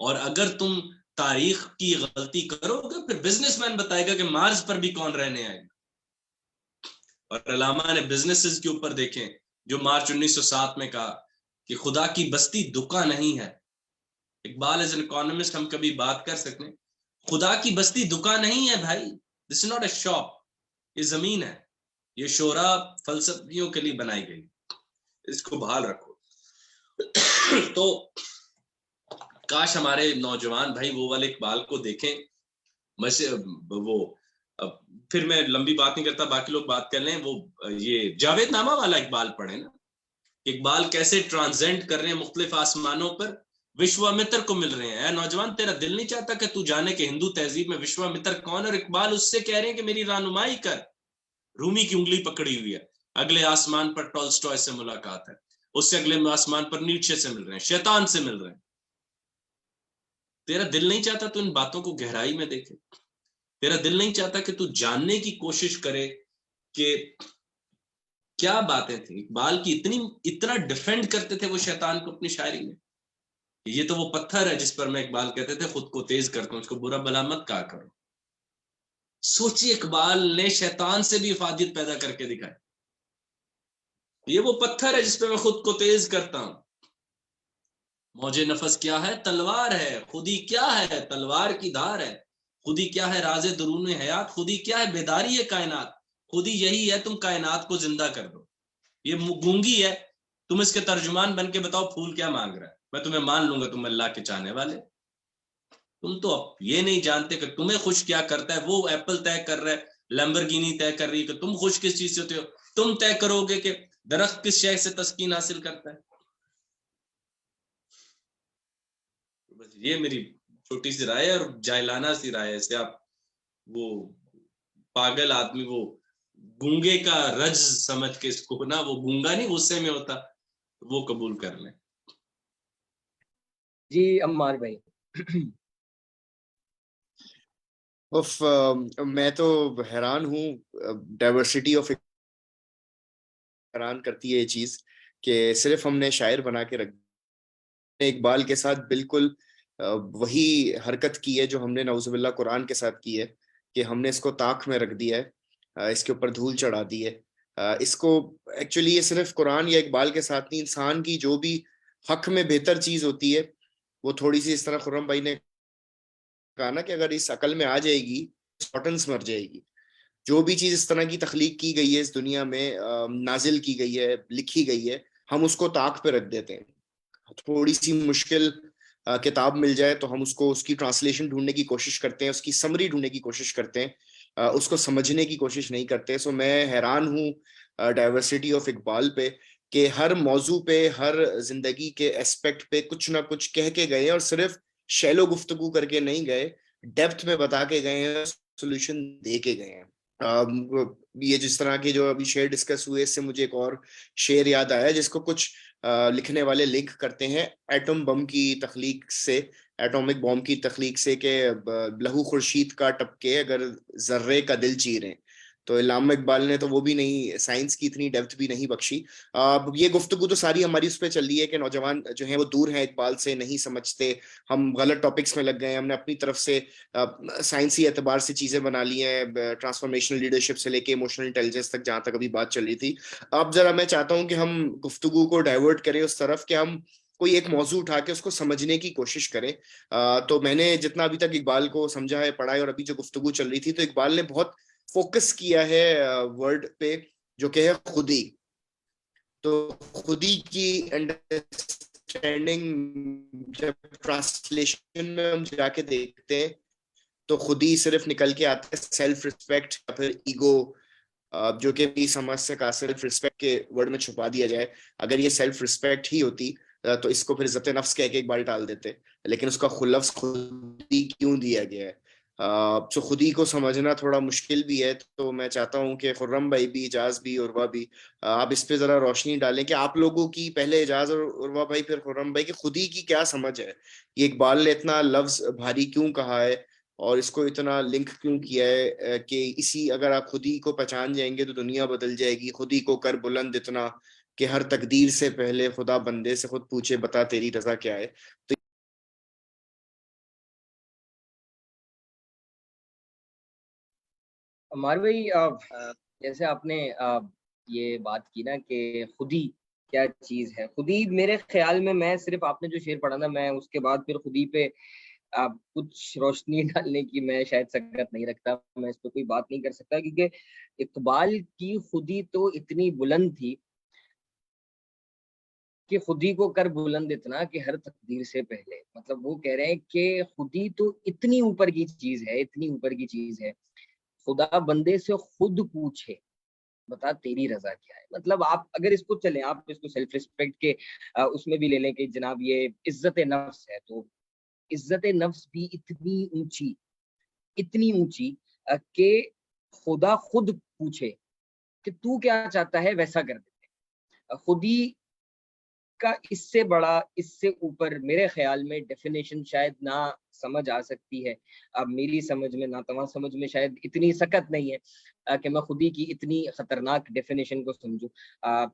اور اگر تم تاریخ کی غلطی کرو گے پھر بزنس مین بتائے گا کہ مارز پر بھی کون رہنے آئے گا. اور علامہ نے بزنسز کے اوپر دیکھیں جو مارچ 1907 میں کہا کہ خدا کی بستی دکا نہیں ہے. اقبال ایز این اکانومسٹ ہم کبھی بات کر سکتے ہیں، خدا کی بستی دکا نہیں ہے بھائی. دس از ناٹ اے شاپ، یہ زمین ہے. یہ شورا فلسفیوں کے لیے بنائی گئی، اس کو بحال رکھو. تو کاش ہمارے نوجوان بھائی وہ والے اقبال کو دیکھیں. وہ پھر میں لمبی بات نہیں کرتا، باقی لوگ بات کر لیں. وہ یہ جاوید نامہ والا اقبال پڑھیں نا، اقبال کیسے ٹرانزینڈ کر رہے ہیں مختلف آسمانوں پر، وشوامتر کو مل رہے ہیں. اے نوجوان، تیرا دل نہیں چاہتا کہ تو جانے کہ ہندو تہذیب میں وشوامتر کون؟ اور اقبال اس سے کہہ رہے ہیں کہ میری رہنمائی کر. رومی کی انگلی پکڑی ہوئی ہے، اگلے آسمان پر ٹولسٹوئے سے ملاقات ہے، اس سے اگلے آسمان پر نیچے سے مل رہے ہیں، شیطان سے مل رہے ہیں. تیرا دل نہیں چاہتا تو ان باتوں کو گہرائی میں دیکھے. تیرا دل نہیں چاہتا کہ تو جاننے کی کوشش کرے کہ کیا باتیں تھیں. اقبال کی اتنا ڈیفینڈ کرتے تھے وہ شیطان کو اپنی شاعری میں. یہ تو وہ پتھر ہے جس پر میں اقبال کہتے تھے خود کو تیز کرتا ہوں، اس کو برا بلا مت کہا کرو. سوچی اقبال نے شیطان سے بھی حفاظت پیدا کر کے دکھائی. یہ وہ پتھر ہے جس پہ میں خود کو تیز کرتا ہوں. موج نفس کیا ہے؟ تلوار ہے. خودی کیا ہے؟ تلوار کی دھار ہے. خودی کیا ہے؟ راز درون حیات. خودی کیا ہے؟ بیداری ہے کائنات. خودی یہی ہے تم کائنات کو زندہ کر دو. یہ گونگی ہے، تم اس کے ترجمان بن کے بتاؤ پھول کیا مانگ رہا ہے، میں تمہیں مان لوں گا تم اللہ کے چاہنے والے. تم تو اب یہ نہیں جانتے کہ تمہیں خوش کیا کرتا ہے. وہ ایپل طے کر رہا ہے، لیمبرگینی طے کر رہی ہے کہ تم خوش کس چیز سے ہوتے ہو. تم طے کرو گے کہ درخت کس شے سے تسکین حاصل کرتا ہے. بس یہ میری چھوٹی سی رائے اور جاہلانہ سی رائے ہے. سے آپ وہ پاگل آدمی وہ گونگے کا رج سمجھ کے اس کو نا، وہ گونگا نہیں غصے میں ہوتا، وہ قبول کر لیں. جی عمار بھائی. میں تو حیران ہوں، ڈائیورسٹی آف حیران کرتی ہے یہ چیز کہ صرف ہم نے شاعر بنا کے رکھ اقبال کے ساتھ بالکل وہی حرکت کی ہے جو ہم نے نعوذ باللہ قرآن کے ساتھ کی ہے، کہ ہم نے اس کو طاق میں رکھ دیا ہے، اس کے اوپر دھول چڑھا دی ہے. اس کو ایکچولی یہ صرف قرآن یا اقبال کے ساتھ نہیں، انسان کی جو بھی حق میں بہتر چیز ہوتی ہے وہ تھوڑی سی اس طرح خرم بھائی نے کہا نا کہ اگر اس عقل میں آ جائے گی اسپاٹنس مر جائے گی. جو بھی چیز اس طرح کی تخلیق کی گئی ہے اس دنیا میں، نازل کی گئی ہے، لکھی گئی ہے، ہم اس کو طاق پہ رکھ دیتے ہیں. تھوڑی سی مشکل کتاب مل جائے تو ہم اس کو اس کی ٹرانسلیشن ڈھونڈنے کی کوشش کرتے ہیں، اس کی سمری ڈھونڈنے کی کوشش کرتے ہیں، اس کو سمجھنے کی کوشش نہیں کرتے. سو میں حیران ہوں ڈائیورسٹی آف اقبال پہ کہ ہر موضوع پہ، ہر زندگی کے اسپیکٹ پہ کچھ نہ کچھ کہہ کے گئے ہیں، اور صرف شیلو گفتگو کر کے نہیں گئے، ڈیپتھ میں بتا کے گئے ہیں، سولوشن دے کے گئے ہیں. یہ جس طرح کے جو ابھی شعر ڈسکس ہوئے، اس سے مجھے ایک اور شعر یاد آیا جس کو کچھ لکھنے والے لنک کرتے ہیں ایٹم بم کی تخلیق سے، ایٹومک بم کی تخلیق سے، کہ لہو خورشید کا ٹپکے اگر ذرے کا دل چیریں. تو علامہ اقبال نے تو وہ بھی نہیں، سائنس کی اتنی ڈیپتھ بھی نہیں بخشی. یہ گفتگو تو ساری ہماری اس پہ چل رہی ہے کہ نوجوان جو ہیں وہ دور ہیں اقبال سے، نہیں سمجھتے، ہم غلط ٹاپکس میں لگ گئے ہیں، ہم نے اپنی طرف سے سائنسی اعتبار سے چیزیں بنا لی ہیں، ٹرانسفارمیشنل لیڈرشپ سے لے کے ایموشنل انٹیلیجنس تک جہاں تک ابھی بات چل رہی تھی. اب ذرا میں چاہتا ہوں کہ ہم گفتگو کو ڈائیورٹ کریں اس طرف کہ ہم کوئی ایک موضوع اٹھا کے اس کو سمجھنے کی کوشش کریں. تو میں نے جتنا ابھی تک اقبال کو سمجھا ہے، پڑھا ہے، اور ابھی جو گفتگو چل رہی تھی، تو اقبال نے بہت فوکس کیا ہے ورڈ پہ جو کہ ہے خودی. تو خودی کی انڈرسٹینڈنگ جب ٹرانسلیشن میں ہم جا کے دیکھتے ہیں تو خودی صرف نکل کے آتا ہے سیلف ریسپیکٹ یا پھر ایگو، جو کہ بھی سمجھ سے کا سیلف ریسپیکٹ کے ورڈ میں چھپا دیا جائے. اگر یہ سیلف ریسپیکٹ ہی ہوتی تو اس کو پھر عزت نفس کہہ کے ایک بار ڈال دیتے، لیکن اس کا لفظ خودی کیوں دیا گیا ہے؟ تو خودی کو سمجھنا تھوڑا مشکل بھی ہے. تو میں چاہتا ہوں کہ خرم بھائی بھی، اجاز بھی، عروہ بھی، آپ اس پہ ذرا روشنی ڈالیں کہ آپ لوگوں کی، پہلے اجاز اور عروہ بھائی پھر خرم بھائی، کہ خودی کی کیا سمجھ ہے؟ یہ اقبال نے اتنا لفظ بھاری کیوں کہا ہے اور اس کو اتنا لنک کیوں کیا ہے کہ اسی اگر آپ خودی کو پہچان جائیں گے تو دنیا بدل جائے گی. خودی کو کر بلند اتنا کہ ہر تقدیر سے پہلے خدا بندے سے خود پوچھے بتا تیری رضا کیا ہے. تو عمار بھائی جیسے آپ نے یہ بات کی نا کہ خودی کیا چیز ہے، خودی میرے خیال میں صرف آپ نے جو شعر پڑھا نا، میں اس کے بعد پھر خودی پہ کچھ روشنی ڈالنے کی میں شاید سکت نہیں رکھتا، میں اس پہ کوئی بات نہیں کر سکتا، کیونکہ اقبال کی خودی تو اتنی بلند تھی کہ خودی کو کر بلند اتنا کہ ہر تقدیر سے پہلے، مطلب وہ کہہ رہے ہیں کہ خودی تو اتنی اوپر کی چیز ہے، اتنی اوپر کی چیز ہے، خدا بندے سے خود پوچھے بتا تیری رضا کیا ہے. مطلب آپ اگر اس کو چلیں، آپ اس کو سیلف ریسپیکٹ کے اس میں بھی لے لیں کہ جناب یہ عزت نفس ہے، تو عزت نفس بھی اتنی اونچی کہ خدا خود پوچھے کہ تو کیا چاہتا ہے ویسا کر دیتے. خودی کا اس سے بڑا، اس سے اوپر میرے خیال میں ڈیفینیشن شاید نہ سمجھ آ سکتی ہے. اب میری سمجھ میں، ناتواں سمجھ میں شاید اتنی سکت نہیں ہے کہ میں خودی کی اتنی خطرناک ڈیفینیشن کو سمجھوں.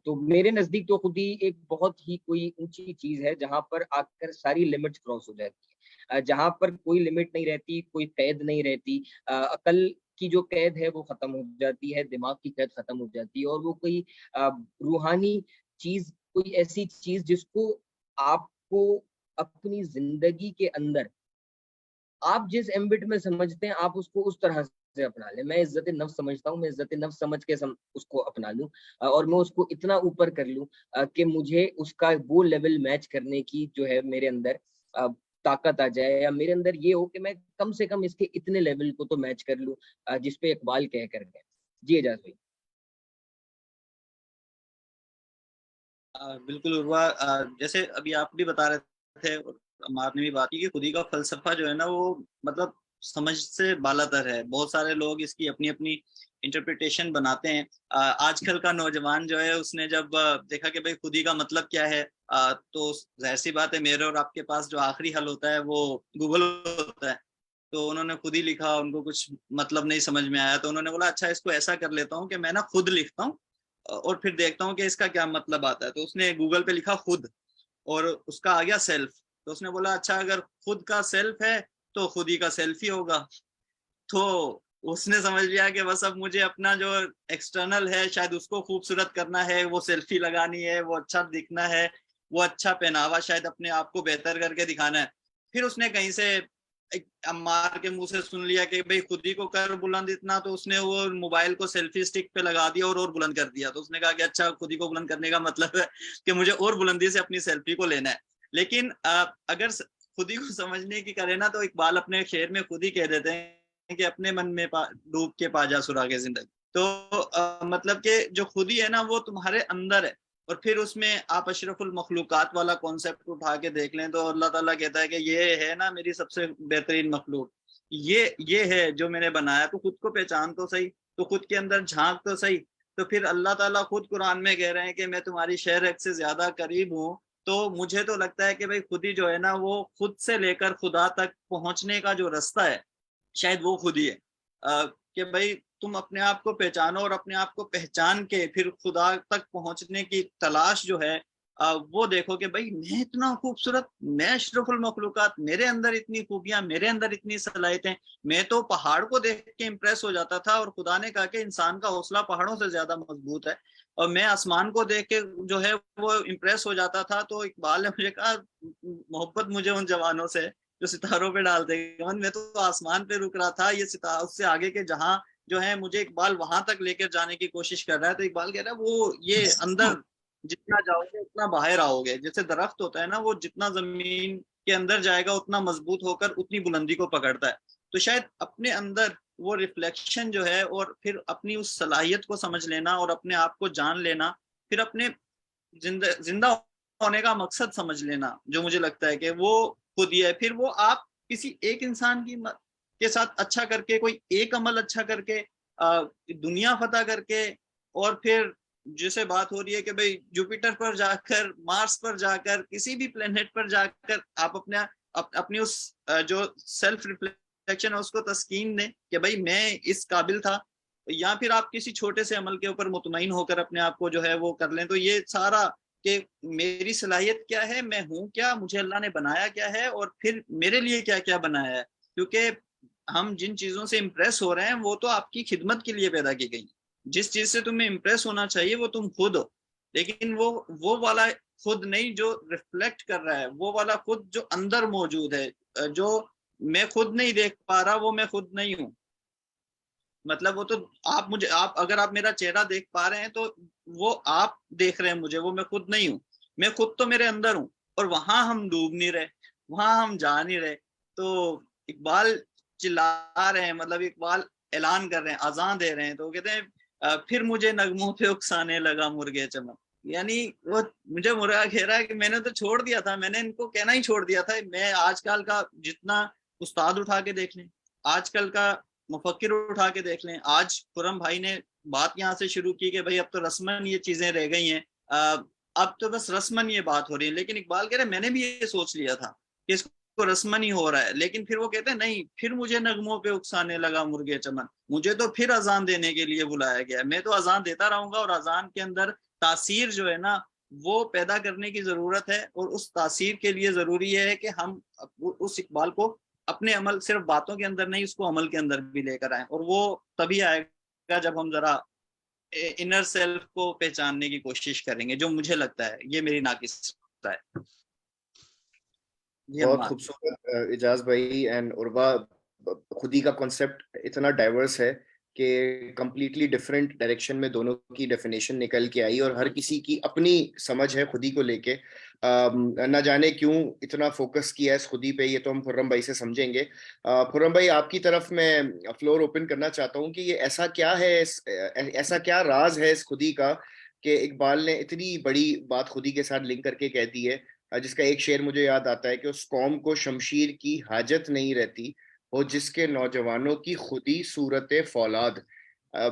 تو میرے نزدیک تو خودی ایک بہت ہی کوئی اونچی چیز ہے جہاں پر آ کر ساری لمٹ کراس ہو جاتی ہے، جہاں پر کوئی لمٹ نہیں رہتی، کوئی قید نہیں رہتی، عقل کی جو قید ہے وہ ختم ہو جاتی ہے، دماغ کی قید ختم ہو جاتی ہے، اور وہ کوئی روحانی چیز، کوئی ایسی چیز جس کو آپ کو اپنی زندگی کے اندر آپ جس ایمبٹ میں سمجھتے ہیں آپ اس کو اس طرح سے اپنا لیں. میں عزت نفس سمجھتا ہوں، میں عزت نفس سمجھ کے اس کو اپنا لوں اور میں اس کو اتنا اوپر کر لوں کہ مجھے اس کا وہ لیول میچ کرنے کی جو ہے میرے اندر طاقت آ جائے یا میرے اندر یہ ہو کہ میں کم سے کم اس کے اتنے لیول کو تو میچ کر لوں جس پہ اقبال کہہ کر گئے. جی اعجاز بھائی. بالکل عروہ، جیسے ابھی آپ بھی بتا رہے تھے اور عمار نے بھی بات کی کہ خودی کا فلسفہ جو ہے نا وہ مطلب سمجھ سے بالا تر ہے. بہت سارے لوگ اس کی اپنی اپنی انٹرپریٹیشن بناتے ہیں. آج کل کا نوجوان جو ہے اس نے جب دیکھا کہ بھئی خودی کا مطلب کیا ہے، تو ظاہر سی بات ہے میرے اور آپ کے پاس جو آخری حل ہوتا ہے وہ گوگل ہوتا ہے. تو انہوں نے خود ہی لکھا، ان کو کچھ مطلب نہیں سمجھ میں آیا تو انہوں نے بولا اچھا اس کو ایسا کر لیتا ہوں کہ میں نا خود لکھتا ہوں اور پھر دیکھتا ہوں کہ اس کا کیا مطلب آتا ہے. تو اس نے گوگل پہ لکھا خود اور اس کا آ گیا سیلف. تو اس نے بولا اچھا اگر خود کا سیلف ہے تو خود ہی کا سیلف ہی ہوگا. تو اس نے سمجھ لیا کہ بس اب مجھے اپنا جو ایکسٹرنل ہے شاید اس کو خوبصورت کرنا ہے، وہ سیلفی لگانی ہے، وہ اچھا دکھنا ہے، وہ اچھا پہناوا شاید اپنے آپ کو بہتر کر کے دکھانا ہے. پھر اس نے کہیں سے عمار کے منہ سے سن لیا کہ بھئی خود ہی کو کر بلند اتنا، تو اس نے وہ موبائل کو سیلفی سٹک پہ لگا دیا اور بلند کر دیا. تو اس نے کہا کہ اچھا خود ہی کو بلند کرنے کا مطلب ہے کہ مجھے اور بلندی سے اپنی سیلفی کو لینا ہے. لیکن اگر خود ہی کو سمجھنے کی کرے نا تو اقبال اپنے شعر میں خود ہی کہہ دیتے ہیں کہ اپنے من میں ڈوب کے پا جا سراغ زندگی. تو مطلب کہ جو خود ہی ہے نا وہ تمہارے اندر ہے. اور پھر اس میں آپ اشرف المخلوقات والا کانسیپٹ اٹھا کے دیکھ لیں تو اللہ تعالیٰ کہتا ہے کہ یہ ہے نا میری سب سے بہترین مخلوق، یہ ہے جو میں نے بنایا. تو خود کو پہچان تو صحیح، تو خود کے اندر جھانک تو صحیح. تو پھر اللہ تعالیٰ خود قرآن میں کہہ رہے ہیں کہ میں تمہاری شہرک سے زیادہ قریب ہوں. تو مجھے تو لگتا ہے کہ بھئی خود ہی جو ہے نا وہ خود سے لے کر خدا تک پہنچنے کا جو رستہ ہے شاید وہ خود ہی ہے. کہ بھئی تم اپنے آپ کو پہچانو اور اپنے آپ کو پہچان کے پھر خدا تک پہنچنے کی تلاش جو ہے وہ دیکھو کہ بھئی میں اتنا خوبصورت، میں اشرف المخلوقات، میرے اندر اتنی خوبیاں، میرے اندر اتنی صلاحیتیں. میں تو پہاڑ کو دیکھ کے امپریس ہو جاتا تھا اور خدا نے کہا کہ انسان کا حوصلہ پہاڑوں سے زیادہ مضبوط ہے. اور میں آسمان کو دیکھ کے جو ہے وہ امپریس ہو جاتا تھا. تو اقبال نے مجھے کہا محبت مجھے ان جوانوں سے جو ستاروں پہ ڈالتے ہیں، میں تو آسمان پہ رک رہا تھا، یہ ستارہ اس سے آگے کے جہاں جو ہے مجھے اقبال وہاں تک لے کر جانے کی کوشش کر رہا ہے. تو اقبال کہہ رہا ہے وہ یہ اندر جتنا جاؤ گے اتنا باہر آؤ گے. جیسے درخت ہوتا ہے نا وہ جتنا زمین کے اندر جائے گا اتنا مضبوط ہو کر اتنی بلندی کو پکڑتا ہے. تو شاید اپنے اندر وہ ریفلیکشن جو ہے اور پھر اپنی اس صلاحیت کو سمجھ لینا اور اپنے آپ کو جان لینا، پھر اپنے زندہ ہونے کا مقصد سمجھ لینا، جو مجھے لگتا ہے کہ وہ خود ہی ہے. پھر وہ آپ کسی ایک انسان کے ساتھ اچھا کر کے، کوئی ایک عمل اچھا کر کے، دنیا فتح کر کے، اور پھر جیسے بات ہو رہی ہے کہ بھئی جوپیٹر پر جا کر، مارس پر جا کر، کسی بھی پلینٹ پر جا کر آپ اپنی اس جو سیلف ریفلیکشن ہے اس کو تسکین دیں کہ بھئی میں اس قابل تھا. یا پھر آپ کسی چھوٹے سے عمل کے اوپر مطمئن ہو کر اپنے آپ کو جو ہے وہ کر لیں. تو یہ سارا کہ میری صلاحیت کیا ہے، میں ہوں کیا، مجھے اللہ نے بنایا کیا ہے، اور پھر میرے لیے کیا کیا بنایا ہے. کیونکہ ہم جن چیزوں سے امپریس ہو رہے ہیں وہ تو آپ کی خدمت کے لیے پیدا کی گئی. جس چیز سے تمہیں امپریس ہونا چاہیے وہ تم خود ہو، لیکن وہ والا خود نہیں جو ریفلیکٹ کر رہا ہے، وہ والا خود جو اندر موجود ہے، جو میں خود نہیں دیکھ پا رہا وہ میں خود نہیں ہوں. مطلب وہ تو آپ اگر آپ میرا چہرہ دیکھ پا رہے ہیں تو وہ آپ دیکھ رہے ہیں مجھے، وہ میں خود نہیں ہوں. میں خود تو میرے اندر ہوں، اور وہاں ہم ڈوب نہیں رہے، وہاں ہم جا نہیں رہے. تو اقبال چلا رہے ہیں، مطلب اقبال اعلان کر رہے ہیں، اذان دے رہے ہیں. تو کہتے ہیں پھر مجھے نغموں پہ اکسانے لگا مرغے چمن. یعنی وہ مجھے مرغا کہہ رہا ہے کہ میں نے تو چھوڑ دیا تھا، میں نے ان کو کہنا ہی چھوڑ دیا تھا. میں آج کل کا جتنا استاد اٹھا کے دیکھ لیں، آج کل کا مفکر اٹھا کے دیکھ لیں، آج خرم بھائی نے بات یہاں سے شروع کی کہ بھئی اب تو رسمن یہ چیزیں رہ گئی ہیں، اب تو بس رسمن یہ بات ہو رہی ہے. لیکن اقبال کہہ رہے میں نے بھی یہ سوچ لیا تھا کہ اس کو رسمن ہی ہو رہا ہے. لیکن پھر وہ کہتے ہیں نہیں، پھر مجھے نغموں پہ اکسانے لگا مرغے چمن. مجھے تو پھر اذان دینے کے لیے بلایا گیا. میں تو اذان دیتا رہوں گا، اور اذان کے اندر تاثیر جو ہے نا وہ پیدا کرنے کی ضرورت ہے. اور اس تاثیر کے لیے ضروری ہے کہ ہم اس اقبال کو اپنے عمل، صرف باتوں کے اندر نہیں، اس کو عمل کے اندر بھی لے کر آئیں. اور وہ تبھی آئے گا جب ہم ذرا انر سیلف کو پہچاننے کی کوشش کریں گے، جو مجھے لگتا ہے یہ میری ناقص ہے. بہت خوبصورت اعجاز بھائی اینڈ عروا. خودی کا کانسیپٹ اتنا ڈائیورس ہے کہ کمپلیٹلی ڈفرینٹ ڈائریکشن میں دونوں کی ڈیفینیشن نکل کے آئی, اور ہر کسی کی اپنی سمجھ ہے خودی کو لے کے. نہ جانے کیوں اتنا فوکس کیا ہے اس خودی پہ, یہ تو ہم خرم بھائی سے سمجھیں گے. خرم بھائی, آپ کی طرف میں فلور اوپن کرنا چاہتا ہوں کہ یہ ایسا کیا ہے, ایسا کیا راز ہے اس خودی کا کہ اقبال نے اتنی بڑی بات خودی کے ساتھ لنک کر کے کہہ دی ہے, جس کا ایک شعر مجھے یاد آتا ہے کہ اس قوم کو شمشیر کی حاجت نہیں رہتی, وہ جس کے نوجوانوں کی خودی صورت فولاد.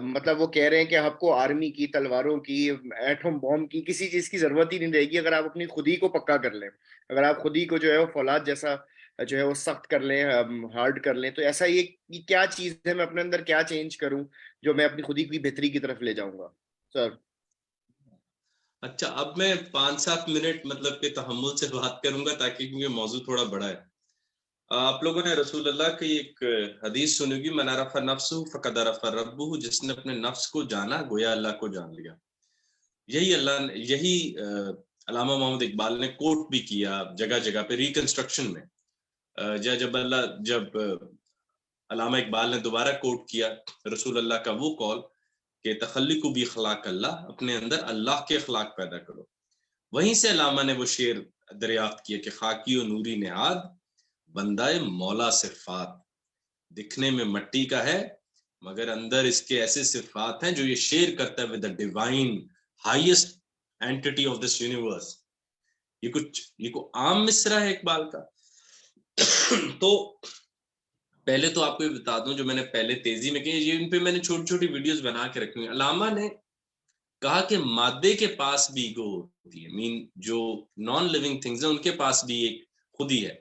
مطلب وہ کہہ رہے ہیں کہ آپ کو آرمی کی, تلواروں کی, ایٹم بم کی, کسی چیز کی ضرورت ہی نہیں رہے گی اگر آپ اپنی خودی کو پکا کر لیں, اگر آپ خودی کو جو ہے وہ فولاد جیسا جو ہے وہ سخت کر لیں, ہارڈ کر لیں. تو ایسا یہ کیا چیز ہے, میں اپنے اندر کیا چینج کروں جو میں اپنی خودی کی بہتری کی طرف لے جاؤں گا سر؟ اچھا, اب میں 5-7 منٹ مطلب کہ تحمل سے بات کروں گا تاکہ کیونکہ موضوع تھوڑا بڑا ہے. آپ لوگوں نے رسول اللہ کی ایک حدیث سنی ہوگی, من عرف نفسہ فقد عرف ربہ, جس نے اپنے نفس کو جانا گویا اللہ کو جان لیا. یہی علامہ محمد اقبال نے کوٹ بھی کیا جگہ جگہ پہ ریکنسٹرکشن میں. جب علامہ اقبال نے دوبارہ کوٹ کیا رسول اللہ کا وہ قول کہ تخلقوا باخلاق اللہ, اپنے اندر اللہ کے اخلاق پیدا کرو, وہیں سے علامہ نے وہ شعر دریافت کیا کہ خاکی و نوری نہاد بندہ مولا صفات, دکھنے میں مٹی کا ہے مگر اندر اس کے ایسے صفات ہیں جو یہ شیئر کرتا ہے with the divine highest entity of this universe. یہ کوئی عام مصرع ہے اقبال کا. تو پہلے تو آپ کو یہ بتا دوں جو میں نے پہلے تیزی میں کی, ان پہ میں نے چھوٹی چھوٹی ویڈیوز بنا کے رکھی ہیں. علامہ نے کہا کہ مادے کے پاس بھی ایگو ہوتی ہے, جو نان لیونگ تھنگز ہیں ان کے پاس بھی ایک خودی ہے.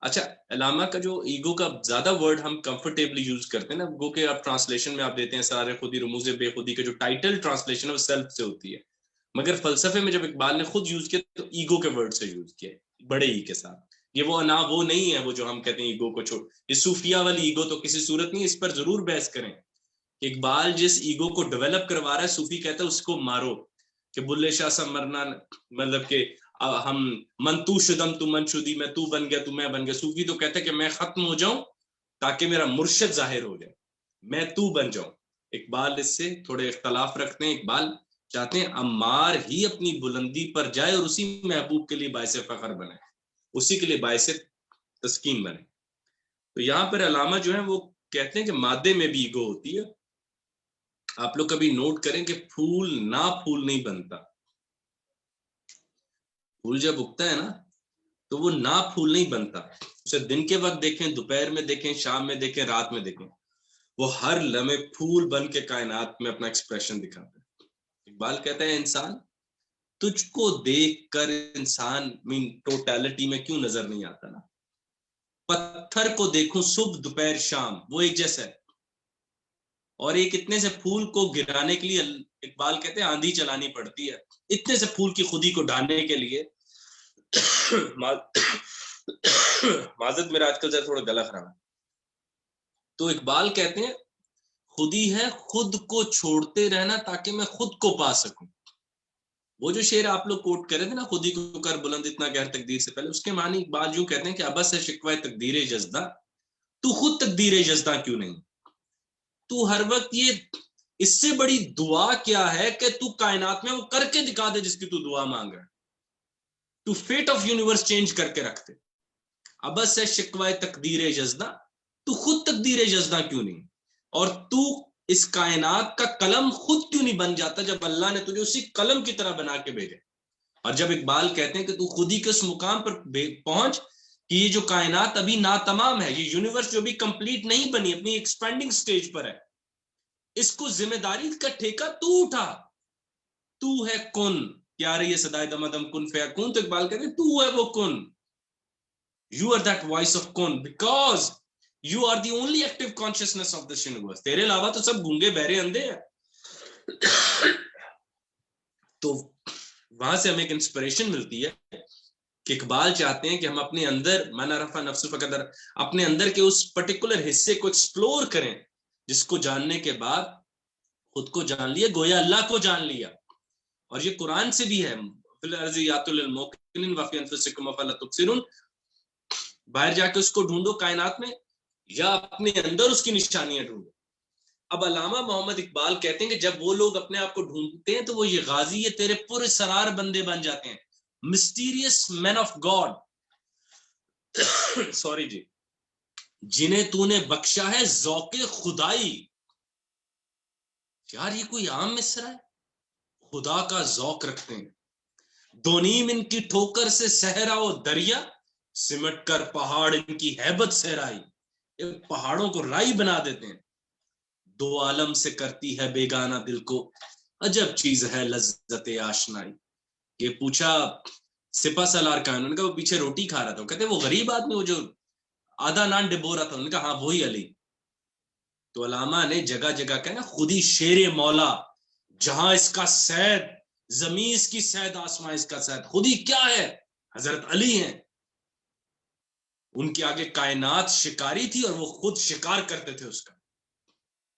اچھا, علامہ کا جو ایگو کا زیادہ ورڈ ہم کمفرٹیبلی یوز کرتے ہیں نا, گو کہ آپ ٹرانسلیشن میں آپ دیتے ہیں سارے خودی رموز بے خودی کا جو ٹائٹل ٹرانسلیشن ہے وہ سیلف سے ہوتی ہے, مگر فلسفے میں جب اقبال نے خود یوز کیا تو ایگو کے ورڈ سے یوز کیا, بڑے ای کے ساتھ. یہ وہ نہیں ہے وہ جو ہم کہتے ہیں ایگو کو چھوڑ, یہ صوفیہ والی ایگو تو کسی صورت نہیں. اس پر ضرور بحث کریں کہ اقبال جس ایگو کو ڈیولپ کروا رہا ہے, صوفی کہتا ہے اس کو مارو, کہ بلے شاہ سا مرنا, مطلب کہ ہم من تو شدم تو من شدی, میں تو بن گیا تو میں بن گیا. صوفی تو کہتا ہے کہ میں ختم ہو جاؤں تاکہ میرا مرشد ظاہر ہو جائے, میں تو بن جاؤں. اقبال اس سے تھوڑے اختلاف رکھتے ہیں. اقبال چاہتے ہیں عمار ہی اپنی بلندی پر جائے اور اسی محبوب کے لیے باعث فخر بنے, اسی کے لیے باعث تسکین بنے. تو یہاں پر علامہ جو ہے وہ کہتے ہیں کہ مادے میں بھی ایگو ہوتی ہے. آپ لوگ کبھی نوٹ کریں کہ پھول نہ پھول نہیں بنتا. پھول جب اگتا ہے نا تو وہ نہ پھول نہیں بنتا, اسے دن کے وقت دیکھیں, دوپہر میں دیکھیں, شام میں دیکھیں, رات میں دیکھیں, وہ ہر لمحے پھول بن کے کائنات میں اپنا ایکسپریشن دکھاتا ہے. اقبال کہتا ہے انسان تجھ کو دیکھ کر انسان ٹوٹیلٹی میں کیوں نظر نہیں آتا نا, پتھر کو دیکھوں صبح دوپہر شام وہ ایک جیسا ہے, اور ایک اتنے سے پھول کو گرانے کے لیے اقبال کہتے ہیں آندھی چلانی پڑتی ہے, اتنے سے پھول کی خودی کو ڈھاننے کے لیے. معذرت میرا آج کل سے تھوڑا گلا خراب ہے. تو اقبال کہتے ہیں خودی ہے خود کو چھوڑتے رہنا تاکہ میں خود کو پا سکوں. وہ جو شعر آپ لوگ کوٹ کر رہے تھے نا, خودی کو کر بلند اتنا گہر تقدیر سے پہلے, اس کے معنی اقبال یوں کہتے ہیں کہ ابس ہے شکوہ تقدیر جزدہ, تو خود تقدیر جزدہ کیوں نہیں؟ تو ہر وقت یہ اس سے بڑی دعا کیا ہے کہ تو کائنات میں وہ کر کے دکھا دے جس کی تو دعا مانگ رہا ہے. تو فیٹ آف یونیورس چینج کر کے رکھتے. ابس ہے شکوہ تقدیر جزدہ, تو خود تقدیر جزدہ کیوں نہیں؟ اور تو اس کائنات کا قلم خود کیوں نہیں بن جاتا جب اللہ نے تجھے اسی قلم کی طرح بنا کے بھیجے؟ اور جب اقبال کہتے ہیں کہ تو خود ہی کے اس مقام پر پہنچ کہ یہ جو کائنات ابھی ناتمام ہے, یہ یونیورس جو بھی کمپلیٹ نہیں بنی, اپنی ایکسپینڈنگ سٹیج پر ہے, اس کو ذمہ داری کا ٹھیکہ تو اٹھا. تو ہے کن, کیا رہی ہے صدائے دمدم کن فیکون, تو اقبال کہتے ہیں تو ہے وہ کن, you are that voice of kun because you are the only active consciousness of this universe. تیرے علاوہ تو سب گونگے بہرے اندھے ہیں. تو وہاں سے ہمیں ایک انسپریشن ملتی ہے کہ اقبال چاہتے ہیں کہ ہم اپنے اندر من عرف نفسہ فقد عرف, اپنے اندر کے اس پرٹیکولر حصے کو ایکسپلور کریں جس کو جاننے کے بعد خود کو جان لیا گویا اللہ کو جان لیا. اور یہ قرآن سے بھی ہے, فی الارض آیات للموقنین وفی انفسکم افلا تبصرون, باہر جا کے اس کو ڈھونڈو کائنات میں یا اپنے اندر اس کی نشانیاں ڈھونڈو. اب علامہ محمد اقبال کہتے ہیں کہ جب وہ لوگ اپنے آپ کو ڈھونڈتے ہیں تو وہ یہ غازی یہ تیرے پر سرار بندے بن جاتے ہیں, mysterious man of God, sorry جی, جنہیں تو نے بخشا ہے ذوق خدائی. یار یہ کوئی عام مصرع ہے؟ خدا کا ذوق رکھتے ہیں. دونیم ان کی ٹھوکر سے صحرا و دریا, سمٹ کر پہاڑ ان کی ہیبت صحرائی. پہاڑوں کو رائی بنا دیتے ہیں. دو عالم سے کرتی ہے بیگانہ دل کو, عجب چیز ہے لذت آشنائی. یہ پوچھا سپہ سالار کا, انہوں نے کہا وہ پیچھے روٹی کھا رہا تھا, کہتے وہ غریب آدمی وہ جو آدھا نان ڈبو رہا تھا, انہوں نے کہا ہاں وہی علی. تو علامہ نے جگہ جگہ کہا نا خودی شیر مولا, جہاں اس کا سید زمین اس کی سید, آسمان اس کا سید. خودی کیا ہے؟ حضرت علی ہیں. ان کے آگے کائنات شکاری تھی اور وہ خود شکار کرتے تھے اس کا.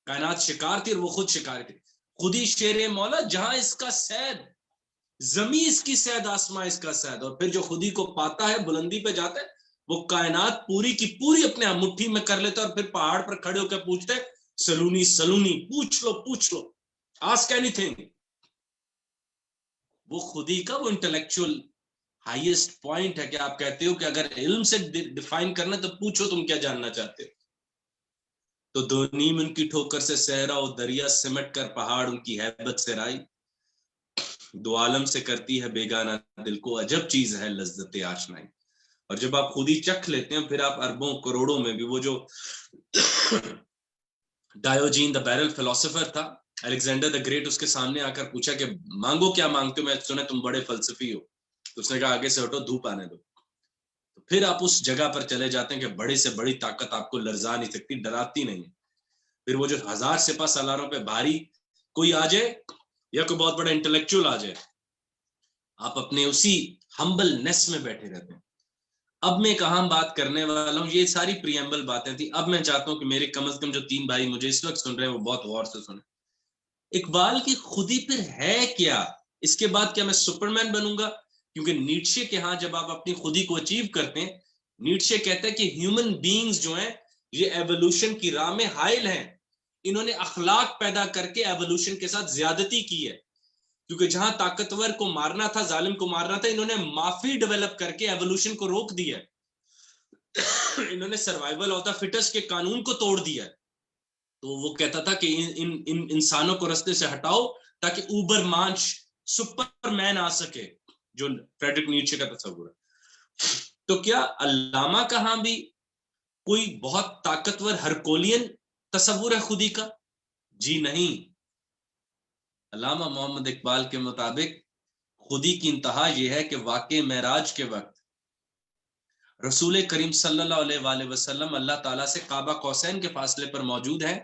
کائنات شکار تھی اور وہ خود شکار تھی. خودی شیر مولا جہاں اس کا سید زمین اس کی سید, آسمان اس کا سید. اور پھر جو خودی کو پاتا ہے بلندی پہ جاتا ہے وہ کائنات پوری کی پوری اپنے مٹھی میں کر لیتا ہے, اور پھر پہاڑ پر کھڑے ہو کے پوچھتے سلونی سلونی, پوچھ لو آسک اینی تھنگ. وہ خودی کا وہ انٹلیکچوئل ہائیسٹ پوائنٹ ہے کہ آپ کہتے ہو کہ اگر علم سے ڈیفائن کرنا تو پوچھو تم کیا جاننا چاہتے ہو. تو دو نیم ان کی ٹھوکر سے صحرا و دریا, سمٹ کر پہاڑ ان کی ہیبت سے رائی. دو عالم سے کرتی ہے بیگانہ دل کو, عجب چیز ہے لذت آشنائی. اور جب آپ خود ہی چکھ لیتے ہیں پھر آپ اربوں کروڑوں میں بھی, وہ جو ڈایوجین دا بیرل فلسفر تھا, الیگزینڈر دا گریٹ, اس کے سامنے آ کر پوچھا کہ مانگو کیا مانگتے ہو, میں سنا تم بڑے فلسفی ہو. تو اس نے کہا آگے سے ہٹو, دھوپ آنے دو. تو پھر آپ اس جگہ پر چلے جاتے ہیں کہ بڑے سے بڑی طاقت آپ کو لرزا نہیں سکتی, ڈراتی نہیں. پھر وہ جو 1000 سپہ سالاروں پہ بھاری کوئی آ جائے یا کوئی بہت بڑا انٹلیکچوئل آ جائے, آپ اپنے اسی ہمبل نیس میں بیٹھے رہتے ہیں. اب میں کہاں بات کرنے والا ہوں, یہ ساری پریمبل باتیں تھی. اب میں چاہتا ہوں کہ میرے کم از کم جو 3 بھائی مجھے اس وقت سن رہے ہیں وہ بہت غور سے سنیں. اقبال کی خودی پھر ہے کیا؟ اس کے بعد کیا میں سپرمین بنوں گا؟ کیونکہ نیٹشے کے ہاں جب آپ اپنی خودی کو اچیو کرتے ہیں, نیٹشے کہتا ہے کہ ہیومن بینگز جو ہیں یہ ایوولوشن کی راہ میں حائل ہیں. انہوں نے اخلاق پیدا کر کے ایوولوشن کے ساتھ زیادتی کی ہے, کیونکہ جہاں طاقتور کو مارنا تھا, ظالم کو مارنا تھا, انہوں نے معافی ڈیولپ کر کے ایوولوشن کو روک دیا. انہوں نے سروائیول آف دا فٹسٹ کے قانون کو توڑ دیا. تو وہ کہتا تھا کہ ان انسانوں کو رستے سے ہٹاؤ تاکہ اوبر مانچ سپر مین آ سکے, جو فریڈرک نیٹشے کا تصور ہے. تو کیا علامہ کا ہاں بھی کوئی بہت طاقتور ہرکولین تصور ہے خودی کا؟ جی نہیں. علامہ محمد اقبال کے مطابق خودی کی انتہا یہ ہے کہ واقع معراج کے وقت رسول کریم صلی اللہ علیہ وآلہ وسلم اللہ تعالیٰ سے قاب قوسین کے فاصلے پر موجود ہیں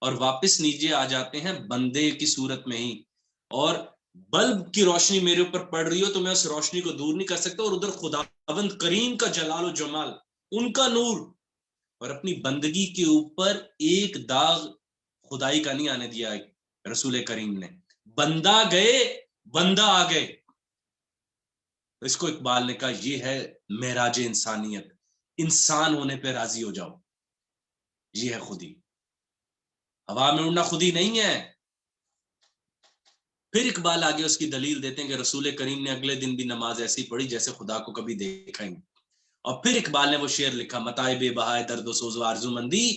اور واپس نیچے آ جاتے ہیں بندے کی صورت میں ہی, اور بلب کی روشنی میرے اوپر پڑ رہی ہو تو میں اس روشنی کو دور نہیں کر سکتا, اور ادھر خداوند کریم کا جلال و جمال, ان کا نور, اور اپنی بندگی کے اوپر ایک داغ خدائی کا نہیں آنے دیا رسول کریم نے. بندہ گئے بندہ آ گئے. اس کو اقبال نے کہا یہ ہے معراج انسانیت, انسان ہونے پہ راضی ہو جاؤ, یہ ہے خودی. ہوا میں اڑنا خودی نہیں ہے. پھر اقبال آگے اس کی دلیل دیتے ہیں کہ رسول کریم نے اگلے دن بھی نماز ایسی پڑھی جیسے خدا کو کبھی دیکھا ہی نہیں. اور پھر اقبال نے وہ شعر لکھا, متائے بے بہائے درد و سوز و آرزو مندی,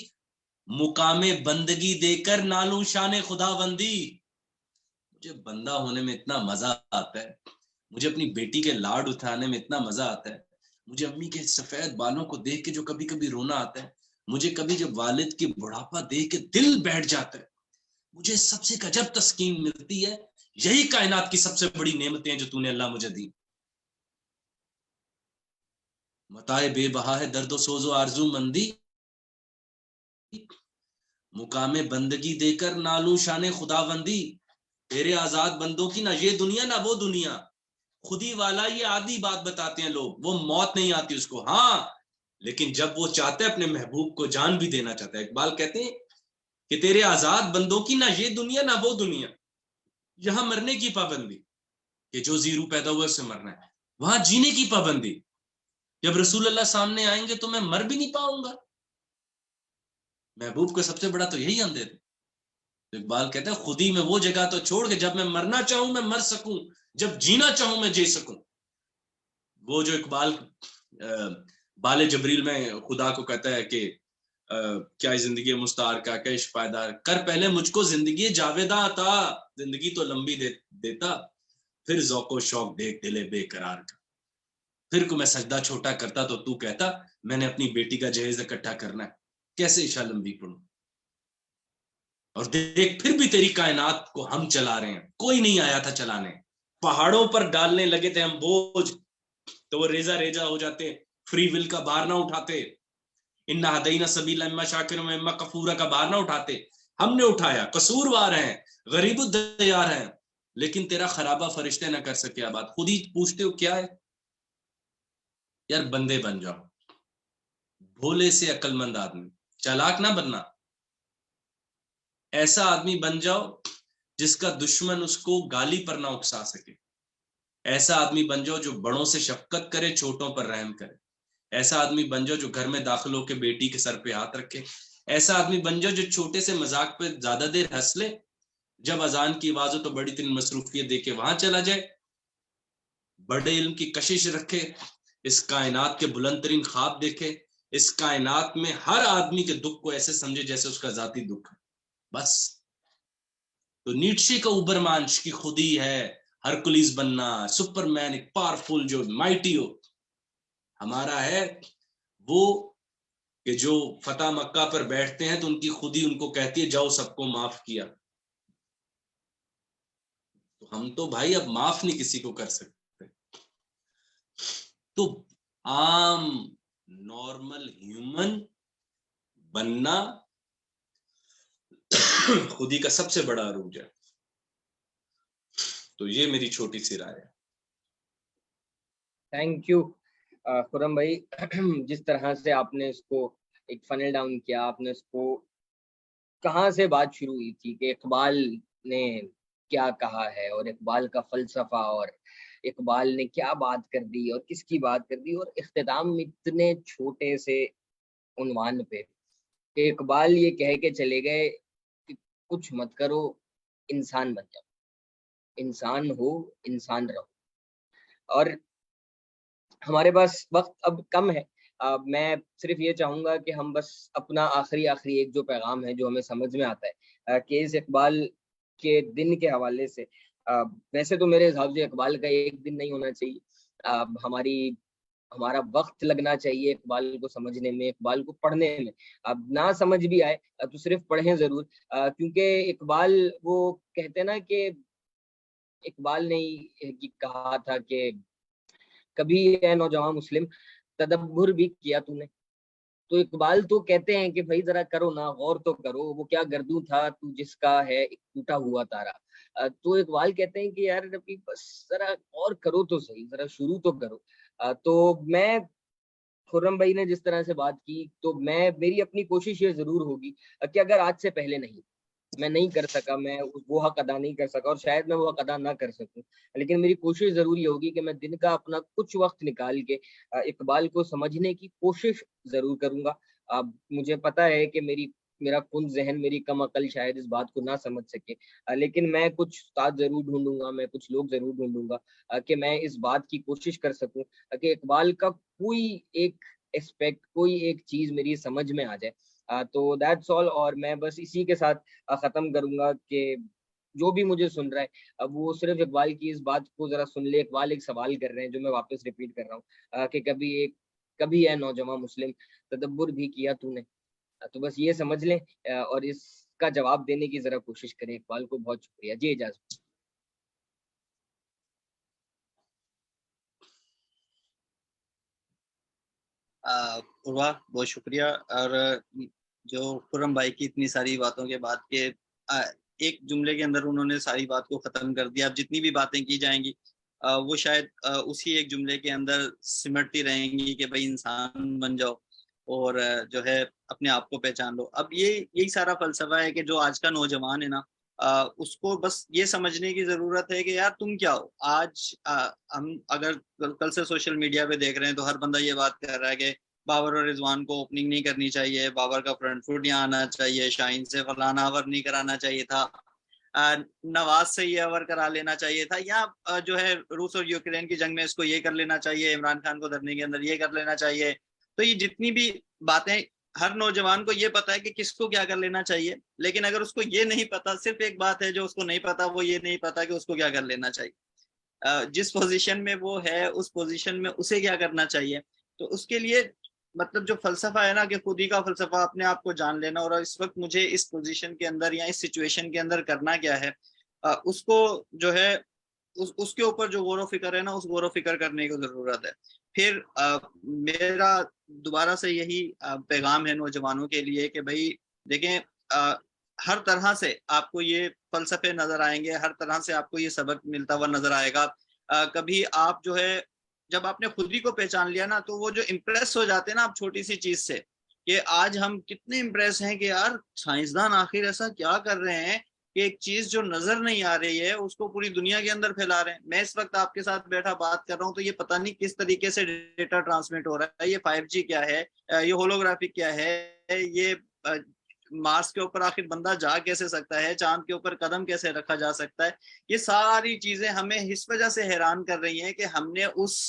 مقام بندگی دے کر نالوں شان خدا بندی. مجھے بندہ ہونے میں اتنا مزہ آتا ہے, مجھے اپنی بیٹی کے لاڈ اٹھانے میں اتنا مزہ آتا ہے, مجھے امی کے سفید بالوں کو دیکھ کے جو کبھی کبھی رونا آتا ہے, مجھے کبھی جب والد کی بڑھاپا دیکھ کے دل بیٹھ جاتا ہے, مجھے سب سے عجب تسکین ملتی ہے. یہی کائنات کی سب سے بڑی نعمتیں ہیں جو تو نے اللہ مجھے دی. متائے بے بہا ہے درد و سوز و آرزو مندی, مقام بندگی دے کر نالوں شان خدا بندی. تیرے آزاد بندوں کی نہ یہ دنیا نہ وہ دنیا. خودی والا یہ آدھی بات بتاتے ہیں لوگ, وہ موت نہیں آتی اس کو, ہاں لیکن جب وہ چاہتا ہے اپنے محبوب کو جان بھی دینا چاہتا ہے. اقبال کہتے ہیں کہ تیرے آزاد بندوں کی نہ یہ دنیا نہ وہ دنیا. یہاں مرنے کی پابندی کہ جو زیرو پیدا ہوا اس سے مرنا ہے, وہاں جینے کی پابندی, جب رسول اللہ سامنے آئیں گے تو میں مر بھی نہیں پاؤں گا. محبوب کا سب سے بڑا تو یہی ہم دیتے. اقبال کہتا ہے خودی میں وہ جگہ تو چھوڑ کے جب میں مرنا چاہوں میں مر سکوں, جب جینا چاہوں میں جی سکوں. وہ جو اقبال بال جبریل میں خدا کو کہتا ہے کہ کیا زندگی مستعار کا کیا عشق پائیدار, کر پہلے مجھ کو زندگی جاویداں عطا, زندگی تو لمبی دیتا, پھر ذوق و شوق دیکھ دلے بے قرار کا. پھر کو میں سجدہ چھوٹا کرتا تو کہتا میں نے اپنی بیٹی کا جہیز اکٹھا کرنا ہے, کیسے عشاء لمبی پڑھوں. اور دیکھ پھر بھی تیری کائنات کو ہم چلا رہے ہیں, کوئی نہیں آیا تھا چلانے. پہاڑوں پر ڈالنے لگے تھے ہم بوجھ تو وہ ریزہ ریزہ ہو جاتے, فری ول کا بار نہ اٹھاتے. انا ہدینا سبیل اما شاکر و اما کفورا کا بار نہ اٹھاتے, ہم نے اٹھایا. قصوروار ہیں, غریب الدیار ہیں, لیکن تیرا خرابہ فرشتے نہ کر سکے آباد. خود ہی پوچھتے ہو کیا ہے یار, بندے بن جاؤ, بھولے سے عقل مند آدمی, چالاک نہ بننا. ایسا آدمی بن جاؤ جس کا دشمن اس کو گالی پر نہ اکسا سکے. ایسا آدمی بن جاؤ جو بڑوں سے شفقت کرے, چھوٹوں پر رحم کرے. ایسا آدمی بن جاؤ جو گھر میں داخل ہو کے بیٹی کے سر پہ ہاتھ رکھے. ایسا آدمی بن جاؤ جو چھوٹے سے مذاق پہ زیادہ دیر ہنس لے, جب اذان کی آواز ہو تو بڑی ترین مصروفیت دے کے وہاں چلا جائے. بڑے علم کی کشش رکھے, اس کائنات کے بلند ترین خواب دیکھے, اس کائنات میں ہر آدمی کے دکھ کو ایسے سمجھے جیسے اس کا ذاتی دکھ ہے. بس تو نیٹشے کا اوبرمانش کی خودی ہے ہرکلیس بننا, سپر مین, ایک پاورفل جو مائٹی ہو. ہمارا ہے وہ کہ جو فتح مکہ پر بیٹھتے ہیں تو ان کی خودی ان کو کہتی ہے جاؤ سب کو معاف کیا. تو ہم تو بھائی اب معاف نہیں کسی کو کر سکتے. تو عام نارمل ہیومن بننا خودی کا سب سے بڑا عروج ہے. تو یہ میری چھوٹی سی رائے ہے. تھینک یو خرم بھائی. جس طرح سے آپ نے اس کو ایک فنل ڈاؤن کیا, آپ نے اس کو کہاں سے بات شروع ہوئی تھی کہ اقبال نے کیا کہا ہے اور اقبال کا فلسفہ اور اقبال نے کیا بات کر دی اور کس کی بات کر دی, اور اختتام اتنے چھوٹے سے عنوان پہ کہ اقبال یہ کہہ کے چلے گئے کہ کچھ مت کرو, انسان بن جاؤ, انسان ہو, انسان رہو. اور ہمارے پاس وقت اب کم ہے. میں صرف یہ چاہوں گا کہ ہم بس اپنا آخری ایک جو پیغام ہے جو ہمیں سمجھ میں آتا ہے کہ اس اقبال کے دن کے حوالے سے, ویسے تو میرے حساب سے اقبال کا ایک دن نہیں ہونا چاہیے, ہمارا وقت لگنا چاہیے اقبال کو سمجھنے میں, اقبال کو پڑھنے میں. اب نہ سمجھ بھی آئے تو صرف پڑھیں ضرور, کیونکہ اقبال وہ کہتے ہیں نا کہ اقبال نے کہا تھا کہ کبھی اے نوجوان مسلم تدبر بھی کیا تو نے. تو اقبال تو کہتے ہیں کہ بھائی ذرا کرو نا, غور تو کرو, وہ کیا گردوں تھا تو جس کا ہے ایک ٹوٹا ہوا تارا. تو اقبال کہتے ہیں کہ یار بس ذرا غور کرو تو صحیح, ذرا شروع تو کرو. تو میں خرم بھائی نے جس طرح سے بات کی تو میری اپنی کوشش یہ ضرور ہوگی کہ اگر آج سے پہلے میں نہیں کر سکا, میں وہ حق ادا نہیں کر سکا, اور شاید میں وہ حق ادا نہ کر سکوں, لیکن میری کوشش ضرور یہ ہوگی کہ میں دن کا اپنا کچھ وقت نکال کے اقبال کو سمجھنے کی کوشش ضرور کروں گا. اب مجھے پتا ہے کہ میرا کن ذہن, میری کم عقل شاید اس بات کو نہ سمجھ سکے, لیکن میں کچھ استاد ضرور ڈھونڈوں گا, میں کچھ لوگ ضرور ڈھونڈوں گا کہ میں اس بات کی کوشش کر سکوں کہ اقبال کا کوئی ایک اسپیکٹ, کوئی ایک چیز میری سمجھ میں آ جائے. تو دیٹس آل. اور میں بس اسی کے ساتھ ختم کروں گا کہ جو بھی مجھے سن رہا ہے اب وہ صرف اقبال کی اس بات کو ذرا سن لے. اقبال ایک سوال کر رہے ہیں جو میں واپس ریپیٹ کر رہا ہوں کہ کبھی ہے نوجوان مسلم تدبر بھی کیا تو نے. تو بس یہ سمجھ لیں اور اس کا جواب دینے کی ذرا کوشش کریں. اقبال کو بہت شکریہ. جی اجازت. عروہ بہت شکریہ. اور جو خرم بھائی کی اتنی ساری باتوں کے بعد کے ایک جملے کے اندر انہوں نے ساری بات کو ختم کر دیا. اب جتنی بھی باتیں کی جائیں گی وہ شاید اسی ایک جملے کے اندر سمٹتی رہیں گی کہ بھائی انسان بن جاؤ اور جو ہے اپنے آپ کو پہچان لو. اب یہی سارا فلسفہ ہے کہ جو آج کا نوجوان ہے نا, اس کو بس یہ سمجھنے کی ضرورت ہے کہ یار تم کیا ہو. آج ہم اگر کل سے سوشل میڈیا پہ دیکھ رہے ہیں تو ہر بندہ یہ بات کر رہا ہے کہ بابر اور رضوان کو اوپننگ نہیں کرنی چاہیے, بابر کا فرنٹ فٹ یہاں آنا چاہیے, شاہین سے فلانا اوور نہیں کرانا چاہیے تھا, نواز سے یہ اوور کرا لینا چاہیے تھا, یا جو ہے روس اور یوکرین کی جنگ میں اس کو یہ کر لینا چاہیے, عمران خان کو دھرنے کے اندر یہ کر لینا چاہیے. تو یہ جتنی بھی باتیں, ہر نوجوان کو یہ پتا ہے کہ کس کو کیا کر لینا چاہیے, لیکن اگر اس کو یہ نہیں پتا, صرف ایک بات ہے جو اس کو نہیں پتا, وہ یہ نہیں پتا کہ اس کو کیا کر لینا چاہیے. جس پوزیشن میں وہ ہے اس پوزیشن میں اسے کیا کرنا چاہیے. تو اس کے لیے مطلب جو فلسفہ ہے نا کہ خود ہی کا فلسفہ, اپنے آپ کو جان لینا, اور اس وقت مجھے اس پوزیشن کے اندر یا اس سچویشن کے اندر کرنا کیا ہے, اس کو جو ہے اس کے اوپر جو غور و فکر ہے نا, اس غور و فکر کرنے کی ضرورت ہے. پھر میرا دوبارہ سے یہی پیغام ہے نوجوانوں کے لیے کہ بھائی دیکھیں, ہر طرح سے آپ کو یہ فلسفے نظر آئیں گے, ہر طرح سے آپ کو یہ سبق ملتا ہوا نظر آئے گا. کبھی آپ جو ہے جب آپ نے خود ہی کو پہچان لیا نا, تو وہ جو امپریس ہو جاتے ہیں نا آپ چھوٹی سی چیز سے, کہ آج ہم کتنے امپریس ہیں کہ یار سائنسدان آخر ایسا کیا کر رہے ہیں کہ ایک چیز جو نظر نہیں آ رہی ہے اس کو پوری دنیا کے اندر پھیلا رہے ہیں. میں اس وقت آپ کے ساتھ بیٹھا بات کر رہا ہوں تو یہ پتہ نہیں کس طریقے سے ڈیٹا ٹرانسمٹ ہو رہا ہے, یہ 5G کیا ہے, یہ ہولوگرافی کیا ہے, یہ مارس کے اوپر آخر بندہ جا کیسے سکتا ہے, چاند کے اوپر قدم کیسے رکھا جا سکتا ہے. یہ ساری چیزیں ہمیں اس وجہ سے حیران کر رہی ہیں کہ ہم نے اس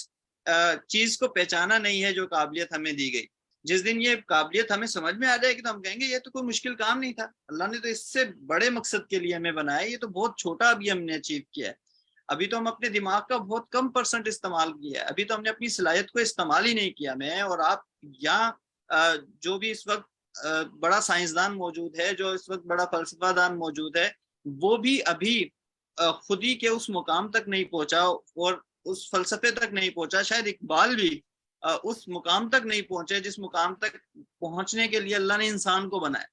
چیز کو پہچانا نہیں ہے جو قابلیت ہمیں دی گئی. جس دن یہ قابلیت ہمیں سمجھ میں آ جائے گی تو ہم کہیں گے یہ تو کوئی مشکل کام نہیں تھا, اللہ نے تو اس سے بڑے مقصد کے لیے ہمیں بنایا, یہ تو بہت چھوٹا ابھی ہم نے اچیو کیا ہے. ابھی تو ہم اپنے دماغ کا بہت کم % استعمال کیا ہے, ابھی تو ہم نے اپنی صلاحیت کو استعمال ہی نہیں کیا. میں اور آپ یا جو بھی اس وقت بڑا سائنسدان موجود ہے, جو اس وقت بڑا فلسفہ دان موجود ہے, وہ بھی ابھی خود ہی کے اس مقام تک نہیں پہنچا اور اس فلسفے تک نہیں پہنچا. شاید اقبال بھی اس مقام تک نہیں پہنچے جس مقام تک پہنچنے کے لیے اللہ نے انسان کو بنایا.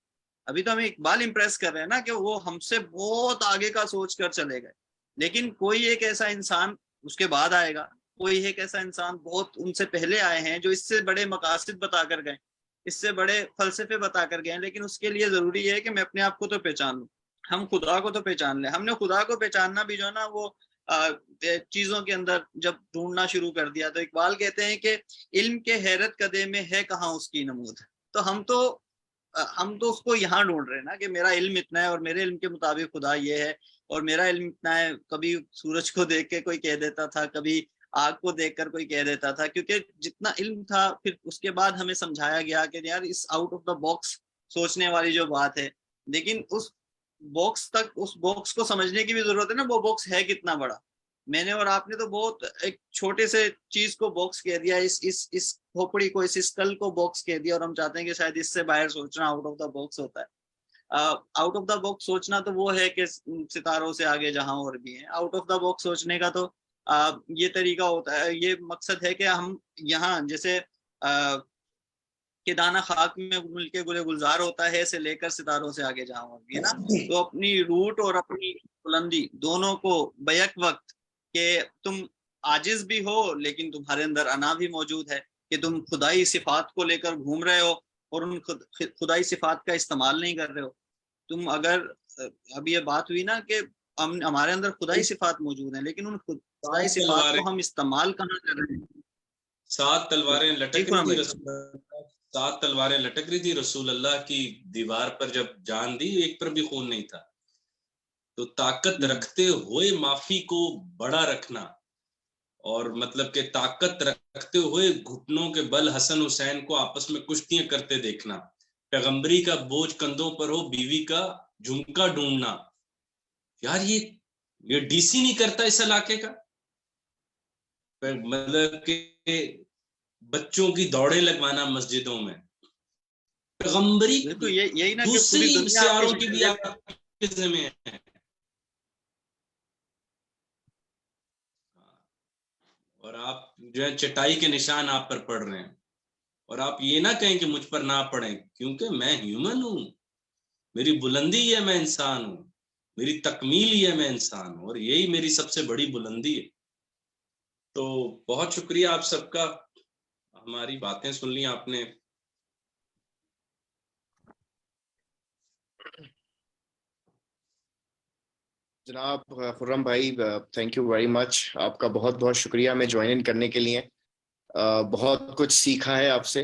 ابھی تو ہمیں اقبال امپریس کر رہے ہیں نا کہ وہ ہم سے بہت آگے کا سوچ کر چلے گئے, لیکن کوئی ایک ایسا انسان اس کے بعد آئے گا, کوئی ایک ایسا انسان بہت ان سے پہلے آئے ہیں جو اس سے بڑے مقاصد بتا کر گئے, اس سے بڑے فلسفے بتا کر گئے ہیں. لیکن اس کے لیے ضروری ہے کہ میں اپنے آپ کو تو پہچان لوں, ہم خدا کو تو پہچان لیں. ہم نے خدا کو پہچاننا بھی جو ہے نا وہ چیزوں کے اندر جب ڈھونڈنا شروع کر دیا, تو اقبال کہتے ہیں کہ علم کے حیرت کدے میں ہے کہاں اس کی نمود. تو ہم تو اس کو یہاں ڈھونڈ رہے ہیں نا کہ میرا علم اتنا ہے اور میرے علم کے مطابق خدا یہ ہے, اور میرا علم اتنا ہے. کبھی سورج کو دیکھ کے کوئی کہہ دیتا تھا, کبھی آگ کو دیکھ کر کوئی کہہ دیتا تھا, کیونکہ جتنا علم تھا پھر اس کے بعد ہمیں سمجھایا گیا کہ یار اس آؤٹ آف دا باکس سوچنے والی جو بات ہے, لیکن اس باکس کو سمجھنے کی بھی ضرورت ہے نا, وہ باکس ہے کتنا بڑا. میں نے اور آپ نے تو بہت ایک چھوٹے سے چیز کو باکس کہہ دیا, اس کھوپڑی کو, اس اسکل کو باکس کہہ دیا, اور ہم چاہتے ہیں کہ شاید اس سے باہر سوچنا آؤٹ آف دا باکس ہوتا ہے. آؤٹ آف دا باکس سوچنا تو وہ ہے کہ ستاروں سے آگے جہاں اور بھی ہیں. آؤٹ آف دا باکس سوچنے کا تو یہ طریقہ ہوتا ہے, یہ مقصد ہے کہ ہم یہاں جیسے کہ دانہ خاک میں مل کے گلے گلزار ہوتا ہے سے لے کر ستاروں سے آگے جہاں اور بھی ہے نا, تو اپنی روٹ اور اپنی بلندی دونوں کو بیک وقت کہ تم عاجز بھی ہو لیکن تمہارے اندر انا بھی موجود ہے, کہ تم خدائی صفات کو لے کر گھوم رہے ہو اور ان خدائی صفات کا استعمال نہیں کر رہے ہو. تم اگر ابھی یہ بات ہوئی نا کہ ہمارے اندر خدائی صفات موجود ہیں, لیکن ان خدائی صفات کو ہم استعمال کہاں کر رہے ہیں. 7 تلواریں لٹک رہی تھی, 7 تلواریں لٹک رہی تھی رسول اللہ کی دیوار پر, جب جان دی ایک پر بھی خون نہیں تھا. تو طاقت رکھتے ہوئے معافی کو بڑا رکھنا, اور مطلب کہ طاقت رکھتے ہوئے گھٹنوں کے بل حسن حسین کو آپس میں کشتیاں کرتے دیکھنا, پیغمبری کا بوجھ کندھوں پر ہو بیوی کا جھمکا ڈھونڈنا. یار یہ ڈی سی نہیں کرتا اس علاقے کا, مطلب کہ بچوں کی دوڑیں لگوانا مسجدوں میں, پیغمبری یہی نا دوسری سیاروں کی بھی آپ کے ذمہ ہے. اور آپ جو ہے چٹائی کے نشان آپ پر پڑ رہے ہیں, اور آپ یہ نہ کہیں کہ مجھ پر نہ پڑیں, کیونکہ میں ہیومن ہوں, میری بلندی ہے, میں انسان ہوں, میری تکمیل ہی ہے, میں انسان ہوں, اور یہی میری سب سے بڑی بلندی ہے. تو بہت شکریہ آپ سب کا, ہماری باتیں سن لی آپ نے. جناب خرم بھائی تھینک یو ویری مچ, آپ کا بہت بہت شکریہ میں جوائن ان کرنے کے لیے. بہت کچھ سیکھا ہے آپ سے,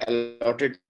allotted